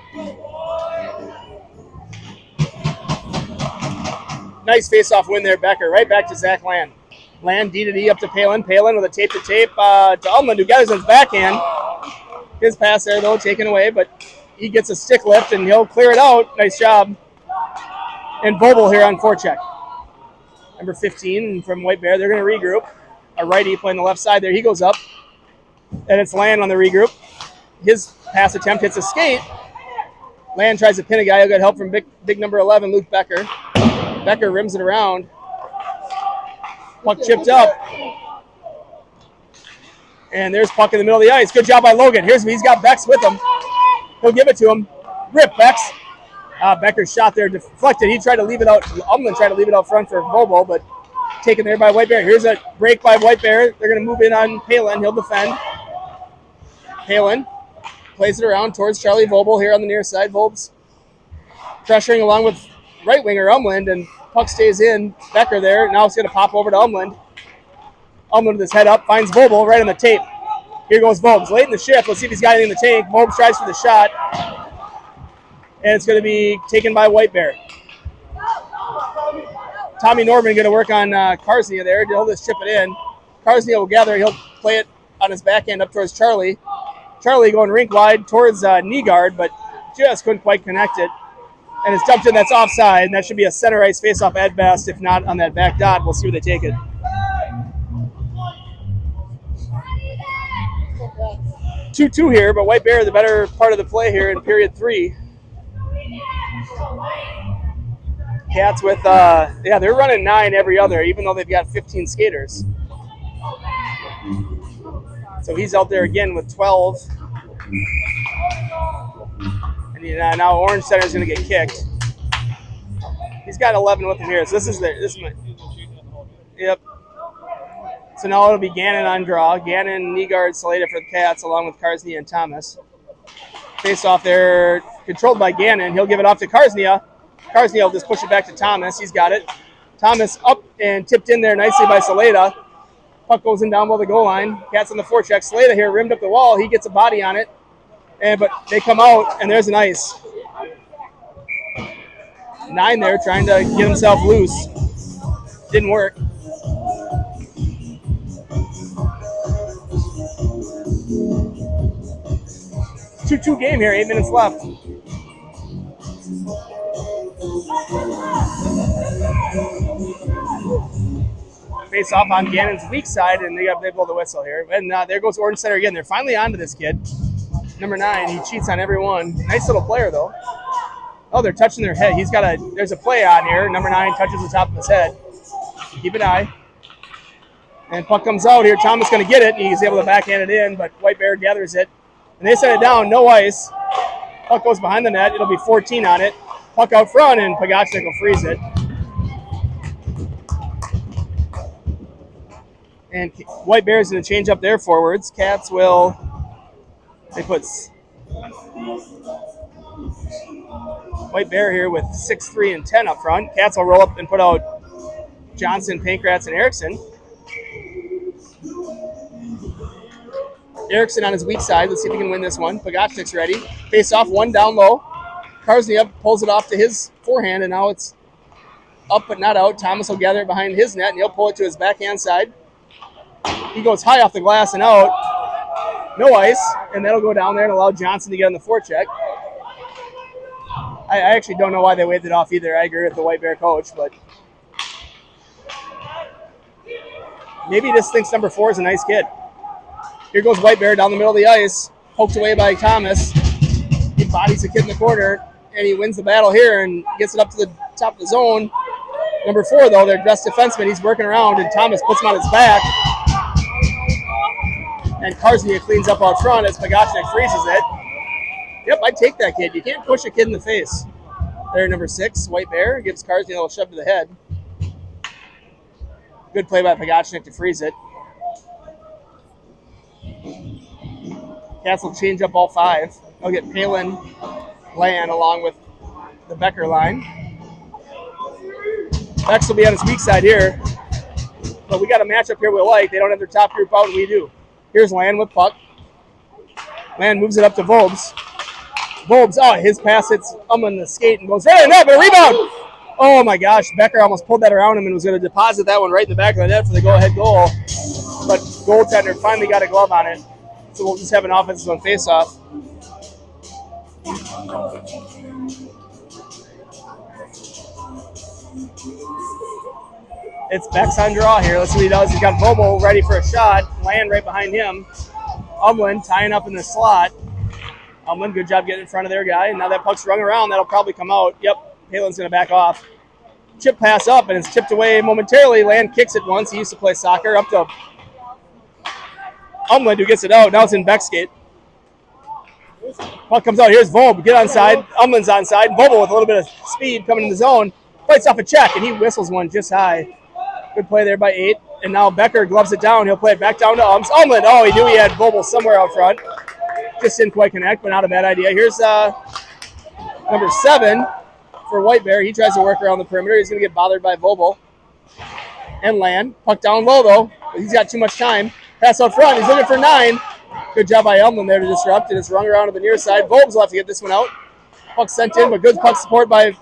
Nice face-off win there, Becker. Right back to Zach Land. Land D-to-D up to Palin. Palin with a tape-to-tape to Ullman, who got his backhand. His pass there, though, taken away, but he gets a stick lift, and he'll clear it out. Nice job. And Vogel here on forecheck. Number 15 from White Bear. They're going to regroup. A righty playing the left side there. He goes up, and it's Land on the regroup. His pass attempt hits a skate. Land tries to pin a guy. He'll get help from big number 11, Luke Becker. Becker rims it around. Puck chipped up. And there's puck in the middle of the ice. Good job by Logan. He's got Bex with him. He'll give it to him. Rip, Bex. Becker's shot there deflected. He tried to leave it out. Umlin tried to leave it out front for Bobo, but taken there by White Bear. Here's a break by White Bear. They're going to move in on Palin. He'll defend. Palin plays it around towards Charlie Vobel here on the near side. Vobes pressuring along with right winger Umland, and puck stays in. Becker there. Now it's going to pop over to Umland. Umland with his head up finds Vobel right on the tape. Here goes Vobes. Late in the shift. Let's see if he's got anything in the tank. Vobes tries for the shot. And it's going to be taken by White Bear. Tommy Norman going to work on Karsnia there. He'll just chip it in. Karsnia will gather. He'll play it on his backhand up towards Charlie. Charlie going rink wide towards Nygaard, but just couldn't quite connect it. And it's dumped in. That's offside, and that should be a center ice faceoff at best. If not on that back dot, we'll see where they take it. Two here, but White Bear the better part of the play here in period 3. Cats with, they're running 9 every other, even though they've got 15 skaters. So he's out there again with 12. And now Orange Center is going to get kicked. He's got 11 with him here. So this is yep. So now it'll be Gannon on draw. Gannon, Nygaard, Saleda for the Cats, along with Karsnia and Thomas. Face off there, controlled by Gannon. He'll give it off to Karsnia. Karsnia will just push it back to Thomas. He's got it. Thomas up and tipped in there nicely by Saleda. Puck goes in down below the goal line. Cats on the forecheck. Saleda here rimmed up the wall. He gets a body on it. But they come out, and there's an ice. 9 there trying to get himself loose. Didn't work. Two game here, 8 minutes left. Face off on Gannon's weak side, and they blow the whistle here. And there goes Orange Center again. They're finally on to this kid. Number 9, he cheats on everyone. Nice little player, though. Oh, they're touching their head. There's a play on here. Number 9 touches the top of his head. Keep an eye. And puck comes out here. Thomas going to get it. He's able to backhand it in, but White Bear gathers it. And they set it down. No ice. Puck goes behind the net. It'll be 14 on it. Puck out front, and Pagachnik will freeze it. And White Bear's going to change up their forwards. Cats will... They put White Bear here with 6, 3, and 10 up front. Cats will roll up and put out Johnson, Pankratz, and Erickson. Erickson on his weak side. Let's see if he can win this one. Pagachnik's ready. Face off, one down low. Karsnia pulls it off to his forehand, and now it's up but not out. Thomas will gather it behind his net, and he'll pull it to his backhand side. He goes high off the glass and out. No ice, and that'll go down there and allow Johnson to get on the forecheck. I actually don't know why they waved it off either. I agree with the White Bear coach, but maybe he just thinks number 4 is a nice kid. Here goes White Bear down the middle of the ice, poked away by Thomas. He bodies the kid in the corner, and he wins the battle here and gets it up to the top of the zone. Number 4, though, their best defenseman, he's working around, and Thomas puts him on his back. And Karsnia cleans up out front as Pagachnik freezes it. Yep, I'd take that kid. You can't push a kid in the face. There, number 6, White Bear, gives Karsnia a little shove to the head. Good play by Pagachnik to freeze it. Cats will change up all 5. They'll get Palin, Land along with the Becker line. Bex will be on his weak side here. But we got a matchup here we like. They don't have their top group out, and we do. Here's Land with puck. Land moves it up to Vobes. Vobes, his pass hits in the skate and goes right in the net, but a rebound. Oh my gosh, Becker almost pulled that around him and was going to deposit that one right in the back of the net for the go-ahead goal. But goaltender finally got a glove on it. So we'll just have an offensive on face-off. It's Beck's on draw here. Let's see what he does. He's got Bobo ready for a shot. Land right behind him. Umlin tying up in the slot. Umlin, good job getting in front of their guy. And now that puck's rung around. That'll probably come out. Yep, Palin's going to back off. Chip pass up, and it's tipped away momentarily. Land kicks it once. He used to play soccer. Up to Umlin, who gets it out. Now it's in Beck's skate. Puck comes out. Here's Vob. Get onside. Umlin's onside. Bobo with a little bit of speed coming in the zone. Fights off a check, and he whistles one just high. Good play there by 8. And now Becker gloves it down. He'll play it back down to Umlin. He knew he had Bobo somewhere out front. Just didn't quite connect, but not a bad idea. Here's number 7 for White Bear. He tries to work around the perimeter. He's going to get bothered by Bobo and Land. Puck down low, though. He's got too much time. Pass out front. He's looking for 9. Good job by Umlin there to disrupt. And it's rung around to the near side. Vobes will have to get this one out. Puck sent in, but good puck support by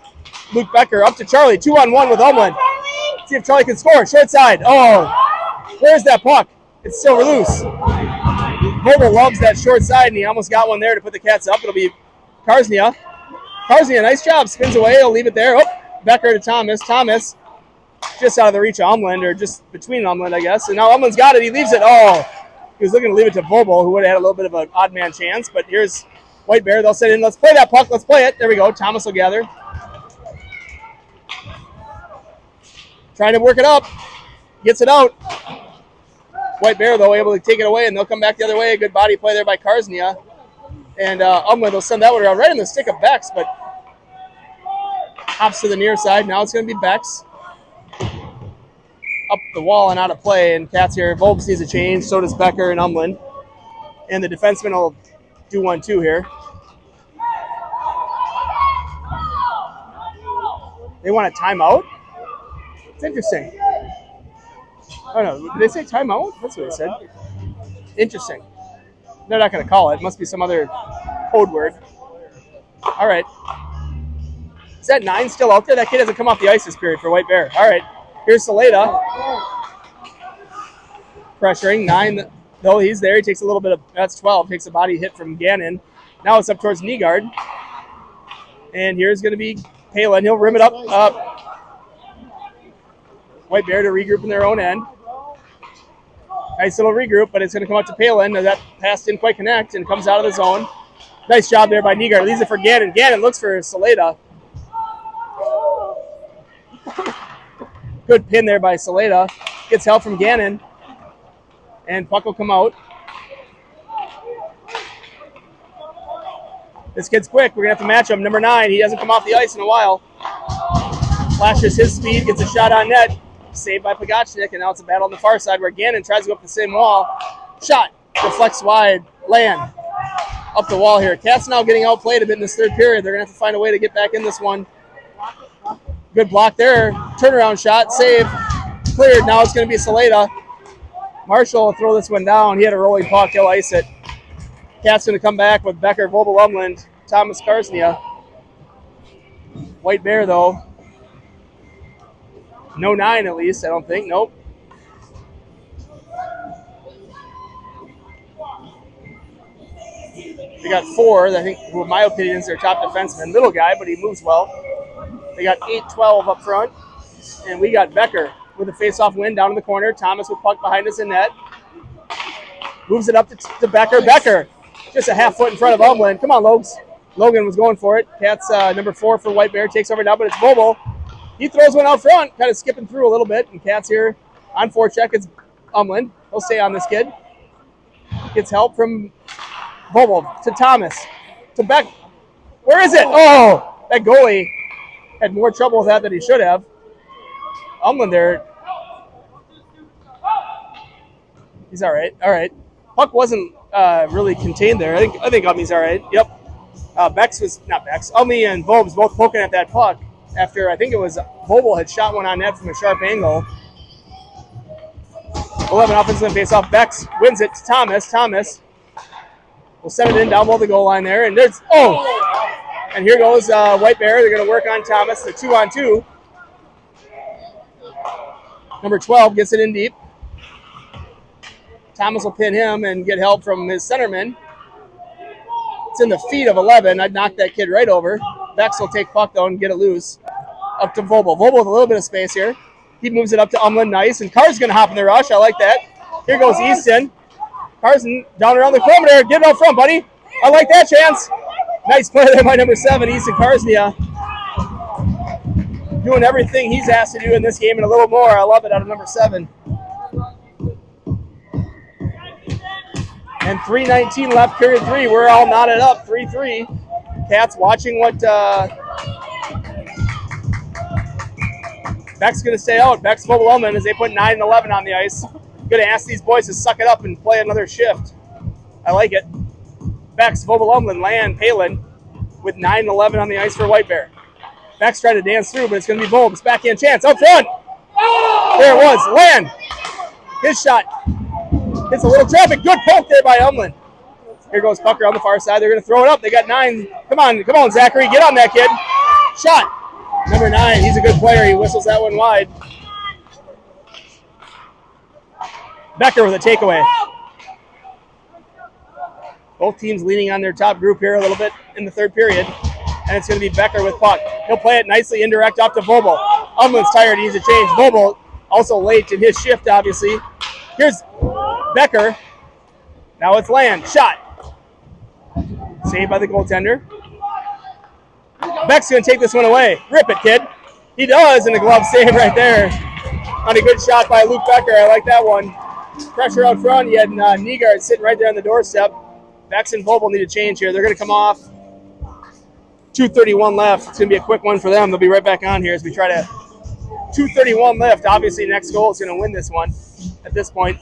Luke Becker. Up to Charlie. 2-on-1 with Umlin. See if Charlie can score. Short side. Where's that puck? It's still loose. Bobo loves that short side, and he almost got one there to put the Cats up. It'll be Karsnia. Karsnia, nice job. Spins away. He'll leave it there. Becker to Thomas. Thomas just out of the reach of Umlin, or just between Umlin, I guess. And now Umlin's got it. He leaves it. He was looking to leave it to Bobo, who would have had a little bit of an odd man chance. But here's White Bear. They'll set in. Let's play that puck. Let's play it. There we go. Thomas will gather. Trying to work it up. Gets it out. White Bear, though, able to take it away, and they'll come back the other way. Good body play there by And Umlin will send that one around right in the stick of Bex, but Hops to the near side. Now it's going to be Bex. Up the wall and out of play. And Cats here. Volbs needs a change. So does Becker and Umland. And the defenseman will do 1-2 here. They want a timeout? It's interesting. Oh, no. Did they say timeout? That's what they said. Interesting. They're not going to call it. It must be some other code word. All right. Is that 9 still out there? That kid hasn't come off the ice this period for White Bear. All right. Here's Saleda. Pressuring. 9, though, he's there. He takes a little bit of, that's 12. Takes a body hit from Gannon. Now it's up towards Nygaard. And here's going to be Palin. He'll rim it up. White Bear to regroup in their own end. Nice little regroup, but it's going to come out to Palin. That pass didn't quite connect and comes out of the zone. Nice job there by Nygaard. Leaves it for Gannon. Gannon looks for Saleda. Good pin there by Saleda. Gets help from Gannon. And puck will come out. This kid's quick. We're going to have to match him. Number 9. He hasn't come off the ice in a while. Flashes his speed. Gets a shot on net. Saved by Pagachnik. And now it's a battle on the far side where Gannon tries to go up the same wall. Shot. Deflects wide. Land. Up the wall here. Cats now getting outplayed a bit in this third period. They're going to have to find a way to get back in this one. Good block there. Turnaround shot. Save. Cleared. Now it's going to be Saleda. Marshall will throw this one down. He had a rolling puck. He'll ice it. Cats going to come back with Becker, Vobel, Umland, Thomas Karsnia. White Bear, though. No 9, at least, I don't think. Nope. They got 4, I think, who in my opinion is their top defenseman. Little guy, but he moves well. They got 8-12 up front. And we got Becker with a face-off win down in the corner. Thomas with puck behind us in net. Moves it up to Becker. Becker, just a half foot in front of Umland. Come on, Logs. Logan was going for it. Cats number 4 for White Bear. Takes over now, but it's Vobel. He throws one out front, kind of skipping through a little bit. And Cats here on forecheck. It's Umland. He'll stay on this kid. Gets help from Vobel to Thomas. To Beck. Where is it? Oh, that goalie had more trouble with that than he should have. Umland there. He's all right. All right. Puck wasn't really contained there. I think Ummy's all right. Yep. Bex was not Bex. Ummy and Vobes both poking at that puck after I think it was Vobel had shot one on net from a sharp angle. 11 offensive face-off. Bex wins it to Thomas. Thomas will send it in down below the goal line there. And there's and here goes White Bear. They're going to work on Thomas. The 2-on-2. Number 12 gets it in deep. Thomas will pin him and get help from his centerman. It's in the feet of 11. I'd knock that kid right over. Bex will take puck, though, and get it loose. Up to Vobel. Vobel with a little bit of space here. He moves it up to Umland. Nice. And Carr's going to hop in the rush. I like that. Here goes Easton. Carson down around the perimeter. Get it out front, buddy. I like that chance. Nice play there by number 7, Easton Karsnia. Doing everything he's asked to do in this game and a little more. I love it out of number 7. And 3:19 left, period 3. We're all knotted up, 3-3. Cats watching what Beck's going to stay out. Beck's Vobel Umland as they put 9 and 11 on the ice. Going to ask these boys to suck it up and play another shift. I like it. Beck's Vobel Umland, Land, Palin with 9 and 11 on the ice for White Bear. Beck's trying to dance through, but it's going to be Vobes. Backhand chance out front. There it was. Land. His shot. Hits a little traffic. Good poke there by Umland. Here goes Pucker on the far side. They're going to throw it up. They got 9. Come on, Zachary. Get on that kid. Shot. Number 9. He's a good player. He whistles that one wide. Becker with a takeaway. Both teams leaning on their top group here a little bit in the third period. And it's going to be Becker with puck. He'll play it nicely indirect off to Vobel. Umland's tired. He needs a change. Vobel also late in his shift, obviously. Here's Becker. Now it's Land. Shot. Saved by the goaltender. Beck's going to take this one away. Rip it, kid. He does, and a glove save right there. On a good shot by Luke Becker. I like that one. Pressure out front. You had Nygaard sitting right there on the doorstep. Bex and Vobel need a change here. They're going to come off. 2:31 left. It's going to be a quick one for them. They'll be right back on here as we try to 2:31 left. Obviously, next goal is going to win this one at this point.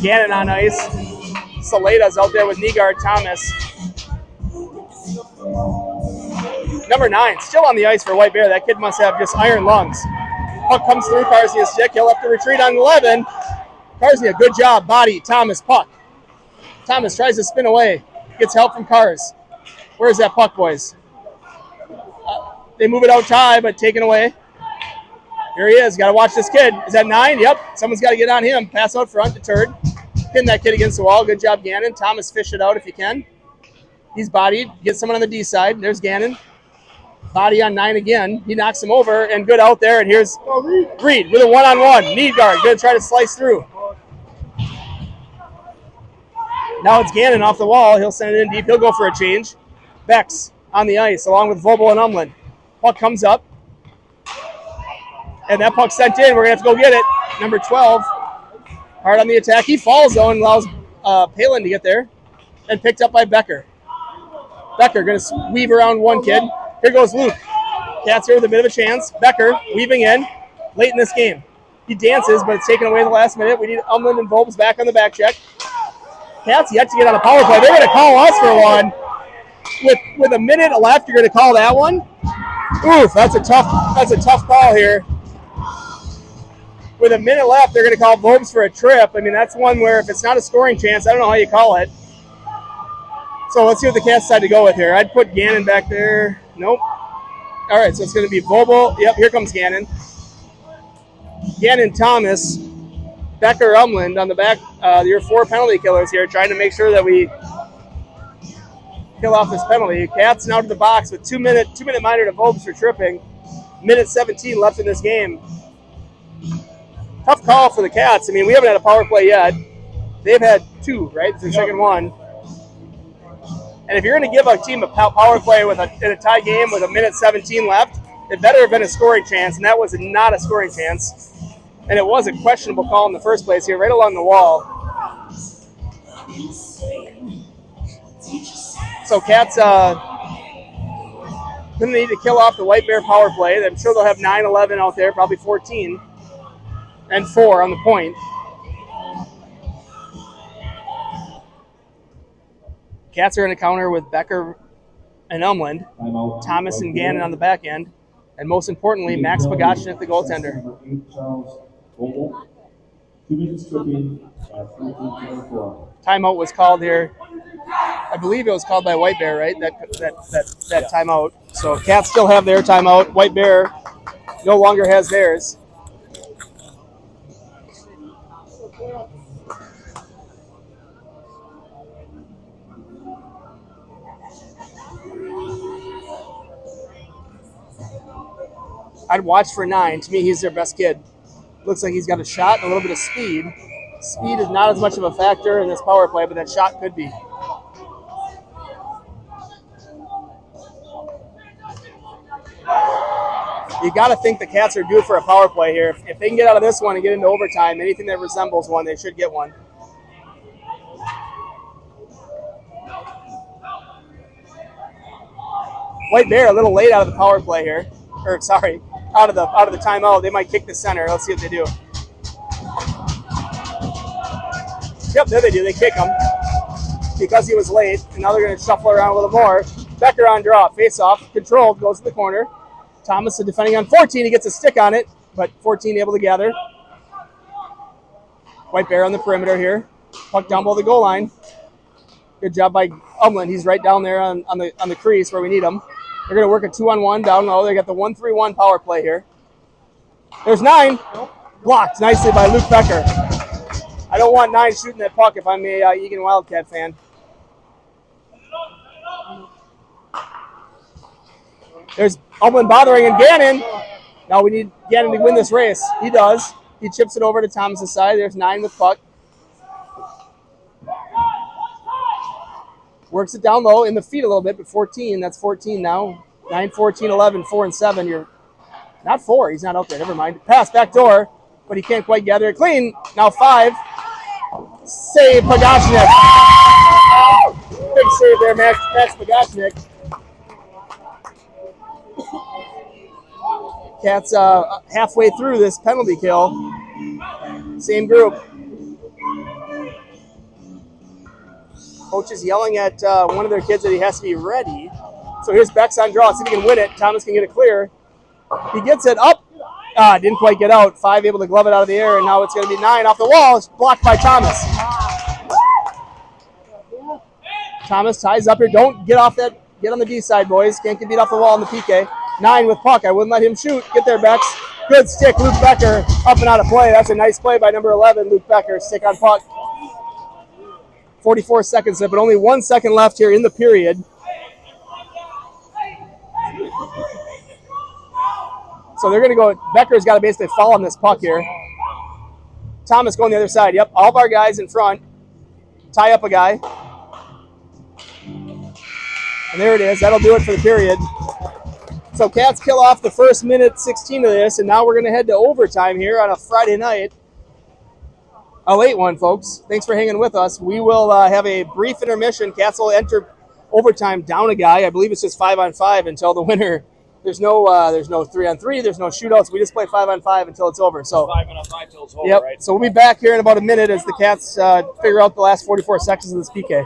Gannon on ice. Saleda's out there with Nygaard Thomas. Number 9, still on the ice for White Bear. That kid must have just iron lungs. Puck comes through Karzia's stick. He'll have to retreat on 11. Karzia, good job. Body, Thomas, puck. Thomas tries to spin away. Gets help from Kars. Where's that puck, boys? They move it out high, but taken away. Here he is. Got to watch this kid. Is that 9? Yep. Someone's got to get on him. Pass out front, deterred. Pin that kid against the wall. Good job, Gannon. Thomas, fish it out if you can. He's bodied. Get someone on the D side. There's Gannon. Body on 9 again. He knocks him over, and good out there. And here's Reed with a one-on-one. Nygaard going to try to slice through. Now it's Gannon off the wall. He'll send it in deep. He'll go for a change. Bex on the ice along with Vobel and Umland. Puck comes up. And that puck sent in. We're going to have to go get it. Number 12. Hard on the attack. He falls, though, and allows Palin to get there. And picked up by Becker. Becker going to weave around one kid. Here goes Luke. Cats here with a bit of a chance. Becker weaving in late in this game. He dances, but it's taken away in the last minute. We need Umland and Volbs back on the back check. Cats yet to get on a power play. They're going to call us for one. With a minute left, you're going to call that one? Oof, that's a tough call here. With a minute left, they're going to call Volbs for a trip. I mean, that's one where if it's not a scoring chance, I don't know how you call it. So let's see what the Cats decide to go with here. I'd put Gannon back there. Nope. All right, so it's going to be Vobel. Yep, here comes Gannon. Gannon, Thomas, Becker, Umland on the back. Your 4 penalty killers here, trying to make sure that we kill off this penalty. Cats now to the box with 2 minute minor to Volbs for tripping. Minute 17 left in this game. Tough call for the Cats. I mean, we haven't had a power play yet. They've had 2, right? It's their second one. And if you're going to give a team a power play in a tie game with a minute 17 left, it better have been a scoring chance, and that was not a scoring chance. And it was a questionable call in the first place here, right along the wall. So Cats going to need to kill off the White Bear power play. I'm sure they'll have 9-11 out there, probably 14, and 4 on the point. Cats are going to counter with Becker and Umland, Thomas and Gannon on the back end, and most importantly, Max Pagachnik, the goaltender. 2 minutes tripping at 14:24. Timeout was called here. I believe it was called by White Bear, right? That timeout. So Cats still have their timeout. White Bear no longer has theirs. I'd watch for 9. To me, he's their best kid. Looks like he's got a shot and a little bit of speed. Speed is not as much of a factor in this power play, but that shot could be. You got to think the Cats are due for a power play here. If they can get out of this one and get into overtime, anything that resembles one, they should get one. White Bear a little late out of the power play here. Or sorry, out of the timeout. They might kick the center. Let's see what they do. Yep, there they do. They kick him because he was late, and now they're going to shuffle around a little more. Becker on draw, face off, controlled, goes to the corner. Thomas defending on 14. He gets a stick on it, but 14 able to gather. White Bear on the perimeter here. Puck down below the goal line. Good job by Umland. He's right down there on the crease where we need him. They're going to work a 2-on-1 down low. They got the 1-3-1 power play here. There's 9. Blocked nicely by Luke Becker. I don't want 9 shooting that puck if I'm a Eagan Wildcat fan. There's Umland bothering and Gannon. Now we need Gannon to win this race. He does. He chips it over to Thomas' side. There's 9 with puck. Works it down low in the feet a little bit, but 14. That's 14 now. 9, 14, 11, 4, and 7. You're not 4. He's not out there. Never mind. Pass back door, but he can't quite gather it clean. Now 5. Save Pagachnik. Big save there, Max Pagachnik. Cats halfway through this penalty kill. Same group. Coach is yelling at one of their kids that he has to be ready. So here's Beck's on draw. See if he can win it. Thomas can get it clear. He gets it up. Didn't quite get out. 5 able to glove it out of the air, and now it's going to be 9 off the wall. It's blocked by Thomas. Thomas ties up here. Don't get off that. Get on the D side, boys. Can't get beat off the wall in the PK. 9 with puck. I wouldn't let him shoot. Get there, Bex. Good stick. Luke Becker up and out of play. That's a nice play by number 11, Luke Becker. Stick on puck. 44 seconds left, but only 1 second left here in the period. So they're going to go. Becker's got to basically fall on this puck here. Thomas going the other side. Yep, all of our guys in front. Tie up a guy. And there it is. That'll do it for the period. So Cats kill off the first minute 16 of this, and now we're going to head to overtime here on a Friday night. A late one, folks. Thanks for hanging with us. We will have a brief intermission. Cats will enter overtime down a guy. I believe it's just 5-on-5 until the winner. There's no 3-on-3. There's no shootouts. We just play 5-on-5 until it's over. So 5-on-5 until it's over, yep. right? So we'll be back here in about a minute as the Cats figure out the last 44 seconds of this PK.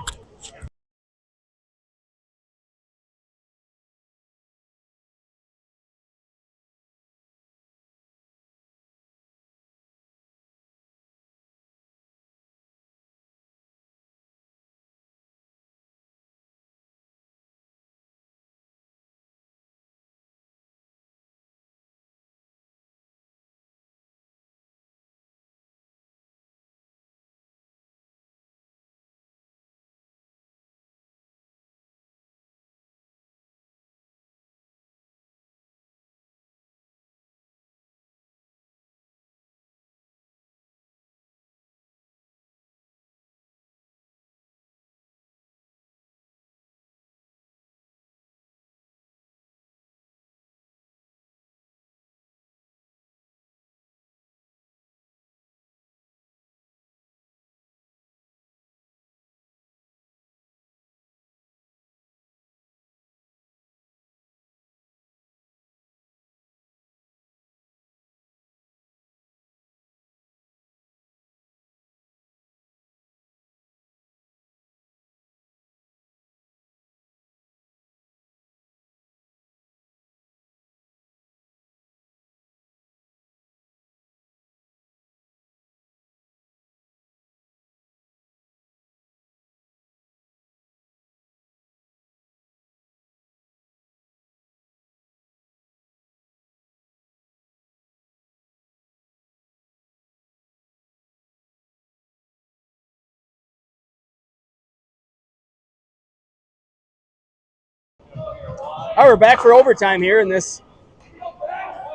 All right, we're back for overtime here in this,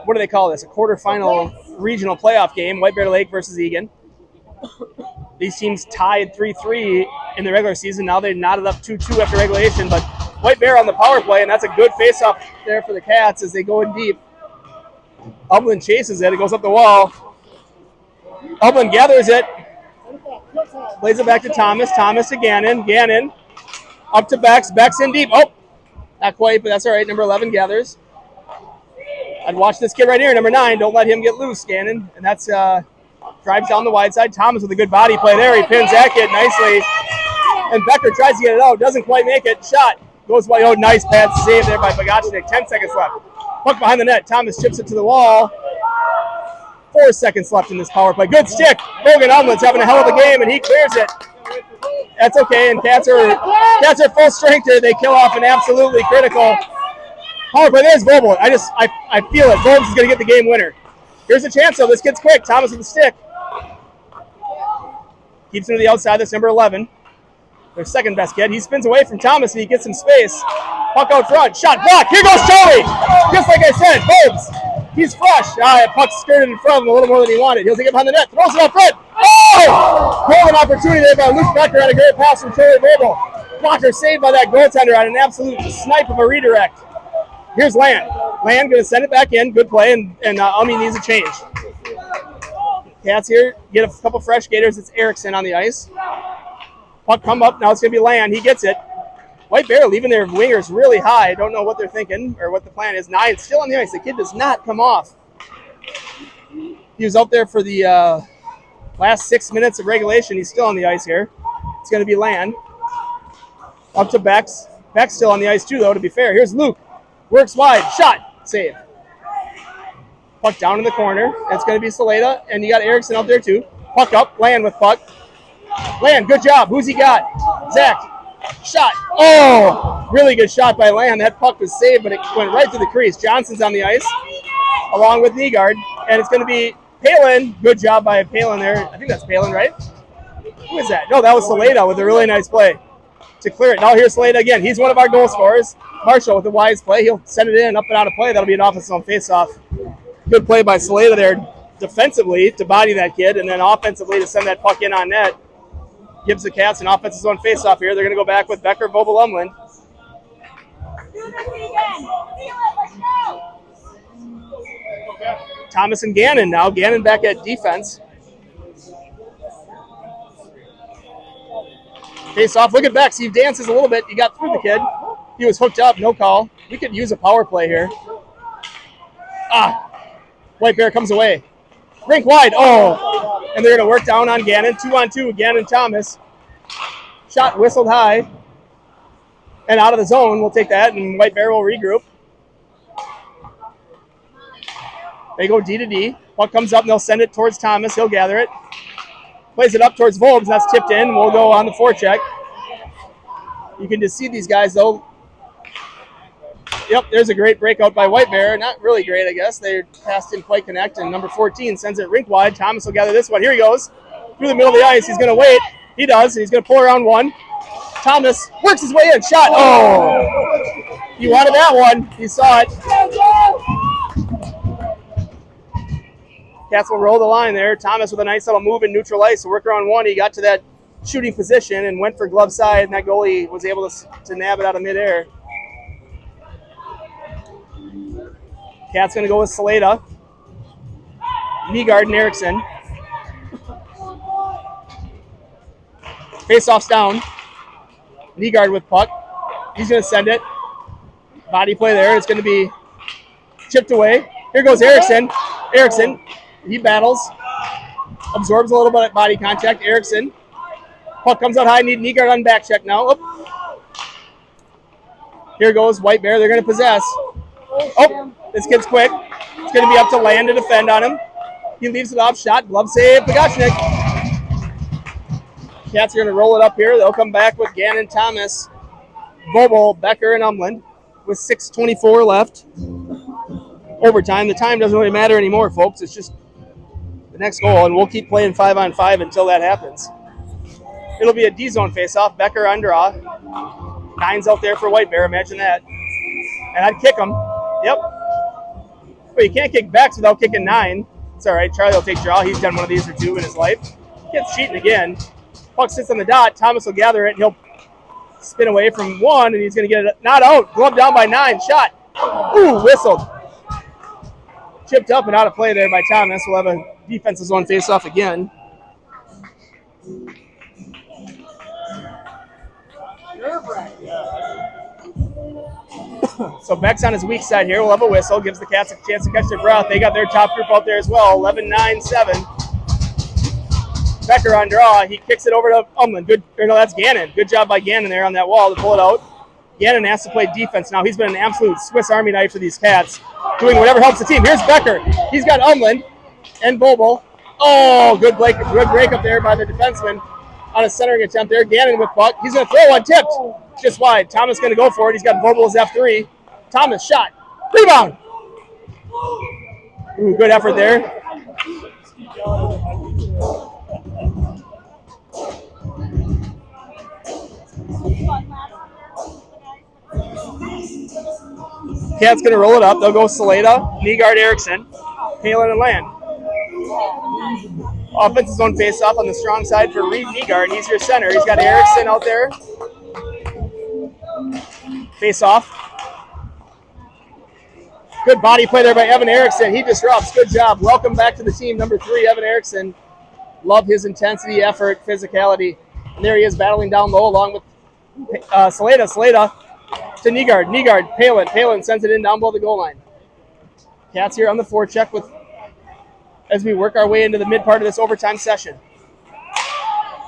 what do they call this? A quarterfinal regional playoff game, White Bear Lake versus Eagan. These teams tied 3-3 in the regular season. Now they knotted up 2-2 after regulation, but White Bear on the power play, and that's a good face-off there for the Cats as they go in deep. Upland chases it. It goes up the wall. Upland gathers it. Plays it back to Thomas. Thomas to Gannon. Gannon up to Bex. Bex in deep. Oh! Not quite, but that's all right. Number 11 gathers. I'd watch this kid right here, number 9. Don't let him get loose, Gannon. And that's drives down the wide side. Thomas with a good body play there. He pins that kid nicely. And Becker tries to get it out. Doesn't quite make it. Shot. Goes by. Oh, nice pad save there by Bogacnik. 10 seconds left. Puck behind the net. Thomas chips it to the wall. 4 seconds left in this power play. Good stick. Logan Umland's having a hell of a game, and he clears it. That's okay, and Cats are full strength here. They kill off an absolutely critical power play. There's Vobel. I feel it. Vobel is going to get the game winner. Here's a chance, though. This kid's quick. Thomas with the stick. Keeps him to the outside. That's number 11. Their second best kid. He spins away from Thomas, and he gets some space. Puck out front. Shot blocked. Here goes Charlie. Just like I said, Vobes. He's fresh. Puck skirted in front of him a little more than he wanted. He'll take it behind the net. Throws it out front. Oh! Golden opportunity there by Luke Becker on a great pass from Charlie Vobel. Blocker saved by that goaltender on an absolute snipe of a redirect. Here's Land. Land going to send it back in. Good play, and Ummy needs a change. Cats here get a couple fresh skaters. It's Erickson on the ice. Puck come up. Now it's going to be Land. He gets it. White Bear leaving their wingers really high. Don't know what they're thinking or what the plan is. 9 still on the ice. The kid does not come off. He was out there for the last 6 minutes of regulation. He's still on the ice here. It's going to be Land. Up to Bex. Bex still on the ice too, though, to be fair. Here's Luke. Works wide. Shot. Save. Puck down in the corner. It's going to be Saleda, and you got Erickson out there too. Puck up. Land with puck. Land, good job. Who's he got? Zach. Shot. Oh, really good shot by Land. That puck was saved, but it went right through the crease. Johnson's on the ice, along with Nygaard, and it's going to be Palin. Good job by Palin there. I think that's Palin, right? Who is that? No, that was Saleda with a really nice play to clear it. Now here's Saleda again. He's one of our goal scorers. Marshall with a wise play. He'll send it in, up and out of play. That'll be an offensive face-off. Good play by Saleda there defensively to body that kid, and then offensively to send that puck in on net. Gives the Cats an offensive zone face-off here. They're going to go back with Becker, Vogel, Umland. Thomas and Gannon now. Gannon back at defense. Face-off. Look at Beck. He dances a little bit. He got through the kid. He was hooked up. No call. We could use a power play here. White Bear comes away. Rink wide. Oh, and they're going to work down on Gannon. 2-on-2. Gannon, Thomas. Shot whistled high. And out of the zone. We'll take that, and White Bear will regroup. They go D to D. Puck comes up, and they'll send it towards Thomas. He'll gather it. Plays it up towards Volbs. That's tipped in. We'll go on the forecheck. You can just see these guys, though. Yep, there's a great breakout by White Bear. Not really great, I guess. They passed didn't quite connect, and number 14 sends it rink wide. Thomas will gather this one. Here he goes. Through the middle of the ice. He's going to wait. He does. He's going to pull around one. Thomas works his way in. Shot. Oh! He wanted that one. He saw it. Cats will roll the line there. Thomas with a nice little move in neutral ice. So work around one. He got to that shooting position and went for glove side, and that goalie was able to nab it out of midair. Cat's going to go with Saleda. Nygaard and Erickson. Face-off's down. Nygaard with puck. He's going to send it. Body play there. It's going to be chipped away. Here goes Erickson. Erickson, he battles. Absorbs a little bit of body contact. Erickson. Puck comes out high. Need Nygaard on back check now. Oh. Here goes White Bear. They're going to possess. Oh, this kid's quick. It's going to be up to Land to defend on him. He leaves it off. Shot. Glove save. Pagachnik. Cats are going to roll it up here. They'll come back with Gannon, Thomas, Bobo, Becker, and Umland with 6:24 left. Overtime. The time doesn't really matter anymore, folks. It's just the next goal, and we'll keep playing 5-on-5 until that happens. It'll be a D-zone face-off. Becker on draw. 9's out there for White Bear. Imagine that. And I'd kick him. Yep. But you can't kick backs without kicking 9. It's all right. Charlie will take draw. He's done one of these or two in his life. Gets cheating again. Puck sits on the dot. Thomas will gather it, and he'll spin away from 1, and he's going to get it not out. Glove down by 9. Shot. Ooh, whistled. Chipped up and out of play there by Thomas. We'll have a defensive zone face-off again. So Beck's on his weak side here. We'll have a whistle. Gives the Cats a chance to catch their breath. They got their top group out there as well. 11-9-7. Becker on draw. He kicks it over to Umland. Good. Or no, that's Gannon. Good job by Gannon there on that wall to pull it out. Gannon has to play defense now. He's been an absolute Swiss Army knife for these Cats, doing whatever helps the team. Here's Becker. He's got Umland and Bobo. Oh, good break up there by the defenseman on a centering attempt there. Gannon with puck. He's going to throw one tipped. Just wide. Thomas going to go for it. He's got Bobo's F3. Thomas shot. Rebound. Ooh, good effort there. Cat's going to roll it up. They'll go Saleda, Nygaard, Erickson, Palin, and Land. Offensive zone face-off on the strong side for Reed Nygaard. He's your center. He's got Erickson out there. Face-off. Good body play there by Evan Erickson. He disrupts. Good job. Welcome back to the team, number 3, Evan Erickson. Love his intensity, effort, physicality. And there he is battling down low along with Saleda to Negard, Palin sends it in down below the goal line. Cats here on the forecheck as we work our way into the mid part of this overtime session.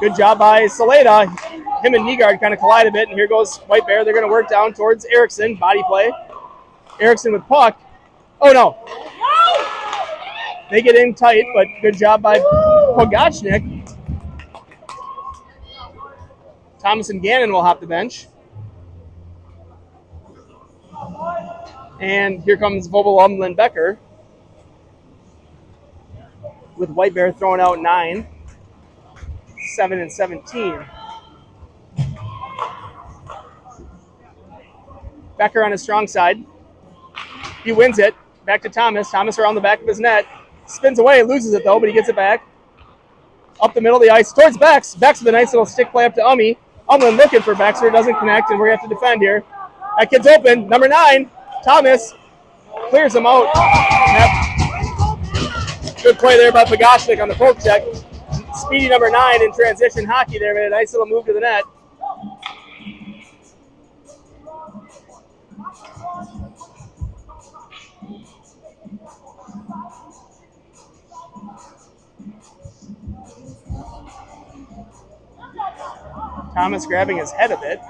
Good job by Saleda. Him and Negard kind of collide a bit, and here goes White Bear. They're going to work down towards Erickson. Body play. Erickson with puck. Oh, no. They get in tight, but good job by Pogachnik. Thomas and Gannon will hop the bench. And here comes Vobel, Umland, Becker with White Bear throwing out 9, 7, and 17. Becker on his strong side. He wins it. Back to Thomas. Thomas around the back of his net. Spins away, loses it though, but he gets it back. Up the middle of the ice towards Bex. Bex with a nice little stick play up to Ummy. Umland looking for Bexer. Doesn't connect, and we're going to have to defend here. That kid's open. Number 9, Thomas. Clears him out. Good play there by Pogachnik on the poke check. Speedy number 9 in transition hockey there. Made a nice little move to the net. Thomas grabbing his head a bit.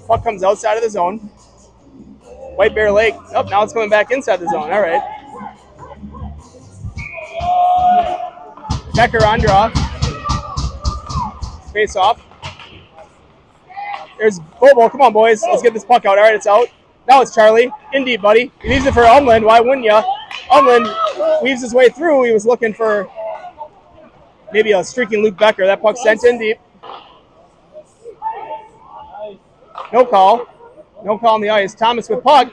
Puck comes outside of the zone. White Bear Lake. Oh, now it's coming back inside the zone. All right. Becker on draw. Face off. There's Bobo. Come on, boys. Let's get this puck out. All right, it's out. Now it's Charlie. Indeed, buddy. He leaves it for Umland. Why wouldn't you? Umland weaves his way through. He was looking for maybe a streaking Luke Becker. That puck sent in deep. No call. No call on the ice. Thomas with puck.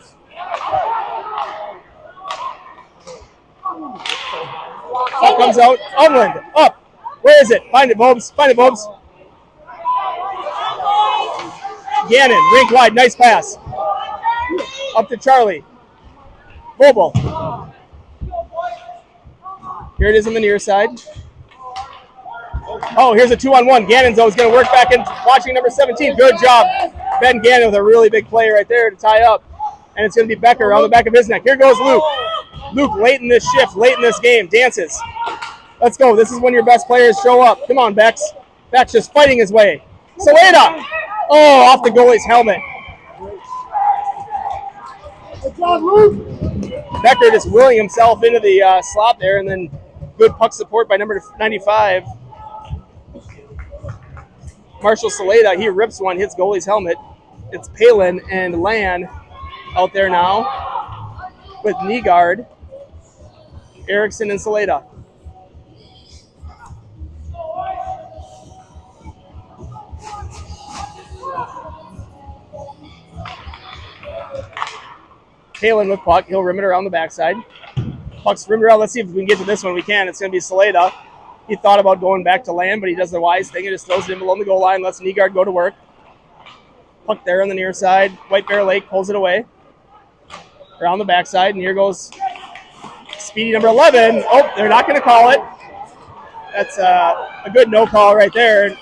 Puck comes out. Umland. Up. Where is it? Find it, Bobes. Find it, Bobes. Gannon. Rink wide. Nice pass. Up to Charlie. Bobo. Here it is on the near side. Oh, here's a 2-on-1. Gannon's always going to work back in, watching number 17. Good job. Ben Gannon with a really big play right there to tie up. And it's going to be Becker on the back of his neck. Here goes Luke. Luke, late in this shift, late in this game, dances. Let's go. This is when your best players show up. Come on, Bex. Bex just fighting his way. Saleda. Oh, off the goalie's helmet. Becker just willing himself into the slot there, and then good puck support by number 95. Marshall Saleda, he rips one, hits goalie's helmet. It's Palin and Lan out there now with Negard, Erickson, and Saleda. Palin with puck. He'll rim it around the backside. Puck's rimmed around. Let's see if we can get to this one. We can. It's going to be Saleda. He thought about going back to land, but he does the wise thing. He just throws it in below the goal line, lets Negard go to work. Puck there on the near side. White Bear Lake pulls it away. Around the backside, and here goes speedy number 11. Oh, they're not going to call it. That's a good no call right there.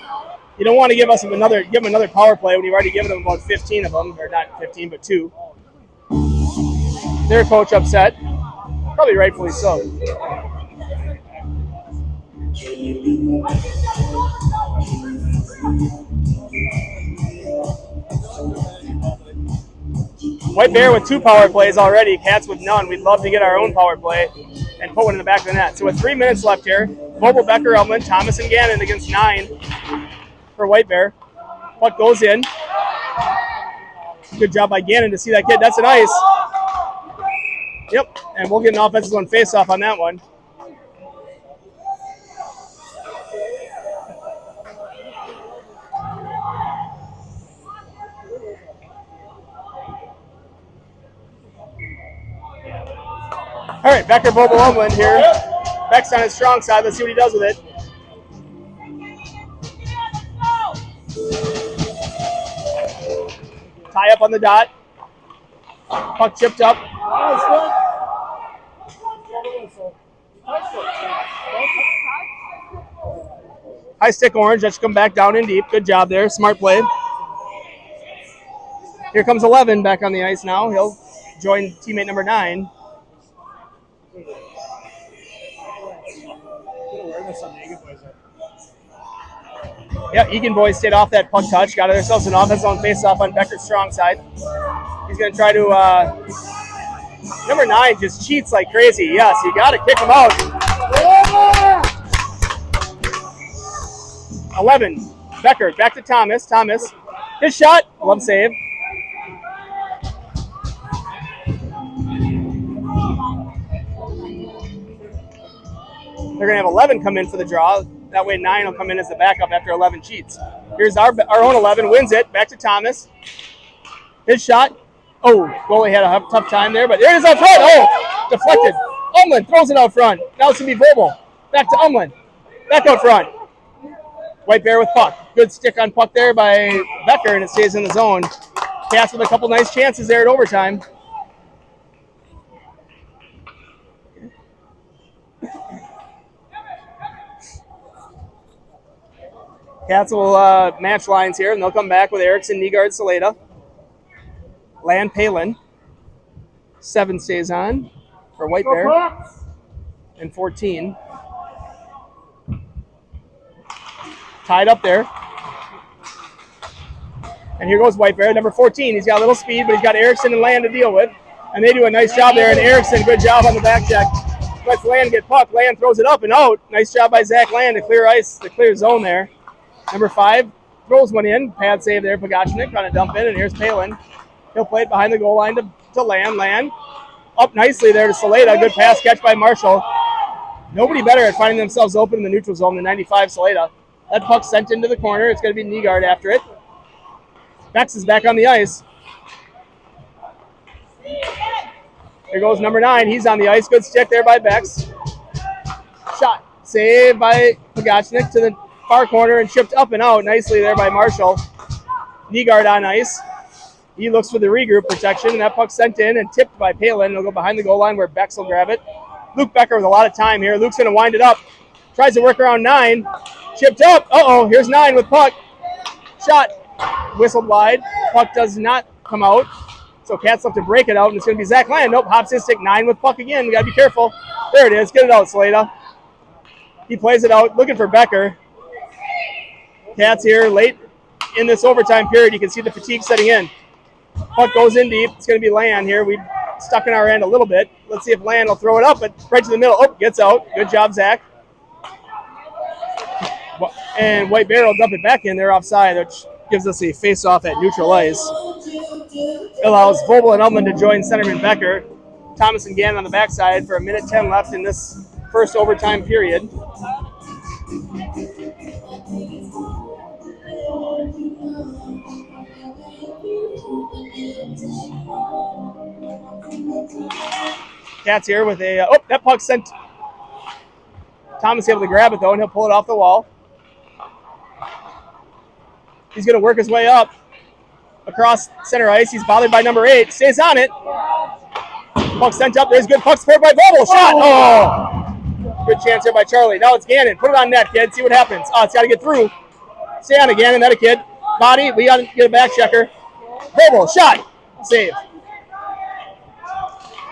You don't want to give them another power play when you've already given them about 15 of them, or not 15, but 2. Their coach upset. Probably rightfully so. White Bear with 2 power plays already. Cats with none. We'd love to get our own power play and put one in the back of the net. So with 3 minutes left here, Vogel, Becker, Elman, Thomas, and Gannon against 9 for White Bear. Puck goes in. Good job by Gannon to see that kid. That's an ice. Yep, and we'll get an offensive zone face-off on that one. All right, Becker, Bobo, Umland here. Beck's on his strong side. Let's see what he does with it. Tie up on the dot. Puck chipped up. High stick orange. That should come back down in deep. Good job there. Smart play. Here comes 11 back on the ice now. He'll join teammate number 9. Yeah, Eagan boys stayed off that puck touch. Got themselves an offensive zone face-off on Becker's strong side. He's going to try to... number 9 just cheats like crazy. Yes, you got to kick him out. 11, Becker, back to Thomas. Thomas, his shot, glove save. They're going to have 11 come in for the draw. That way 9 will come in as the backup after 11 cheats. Here's our own 11, wins it, back to Thomas. His shot. Oh, goalie had a tough time there, but there it is out front. Oh, deflected. Umland throws it out front. Now it's going to be Vogel. Back to Umland. Back out front. White Bear with puck. Good stick on puck there by Becker, and it stays in the zone. Cats with a couple nice chances there at overtime. Cats will match lines here, and they'll come back with Erickson, Nygaard, Saleda. Land Palin. 7 stays on for White Bear. And 14. Tied up there. And here goes White Bear, number 14. He's got a little speed, but he's got Erickson and Land to deal with. And they do a nice job there. And Erickson, good job on the back check. Lets Land get puck. Land throws it up and out. Nice job by Zach Land to clear ice, to clear zone there. Number 5 throws one in. Pad save there. Pogachnik trying to dump in. And here's Palin. He'll play it behind the goal line to Land. Land up nicely there to Saleda. Good pass catch by Marshall. Nobody better at finding themselves open in the neutral zone than 95 Saleda. That puck sent into the corner. It's going to be Nygaard after it. Bex is back on the ice. Here goes number 9. He's on the ice. Good stick there by Bex. Shot. Saved by Pogachnik to the far corner and chipped up and out nicely there by Marshall. Nygaard on ice. He looks for the regroup protection, and that puck sent in and tipped by Palin. It'll go behind the goal line where Bex will grab it. Luke Becker with a lot of time here. Luke's going to wind it up. Tries to work around 9. Chipped up. Uh-oh, here's 9 with puck. Shot. Whistled wide. Puck does not come out. So Cats have to break it out, and it's going to be Zach Land. Nope, hops his stick. 9 with puck again. We got to be careful. There it is. Get it out, Saleda. He plays it out, looking for Becker. Cats here late in this overtime period. You can see the fatigue setting in. Puck goes in deep. It's going to be Land here. We stuck in our end a little bit. Let's see if Land will throw it up, but right to the middle. Oh, gets out. Good job, Zach. And White Bear will dump it back in there offside, which gives us a face-off at neutral ice. It allows Vogel and Umland to join centerman Becker. Thomas and Gannon on the backside for 1:10 left in this first overtime period. Cats here with a... oh, that puck sent... Thomas able to grab it, though, and he'll pull it off the wall. He's going to work his way up across center ice. He's bothered by number 8. Stays on it. Puck sent up. There's good puck support by Vogel. Shot. Oh! Good chance here by Charlie. Now it's Gannon. Put it on net, kid. See what happens. Oh, it's got to get through. Stay on it, Gannon. That a kid. Body. We got to get a back checker. Vogel. Shot. Save.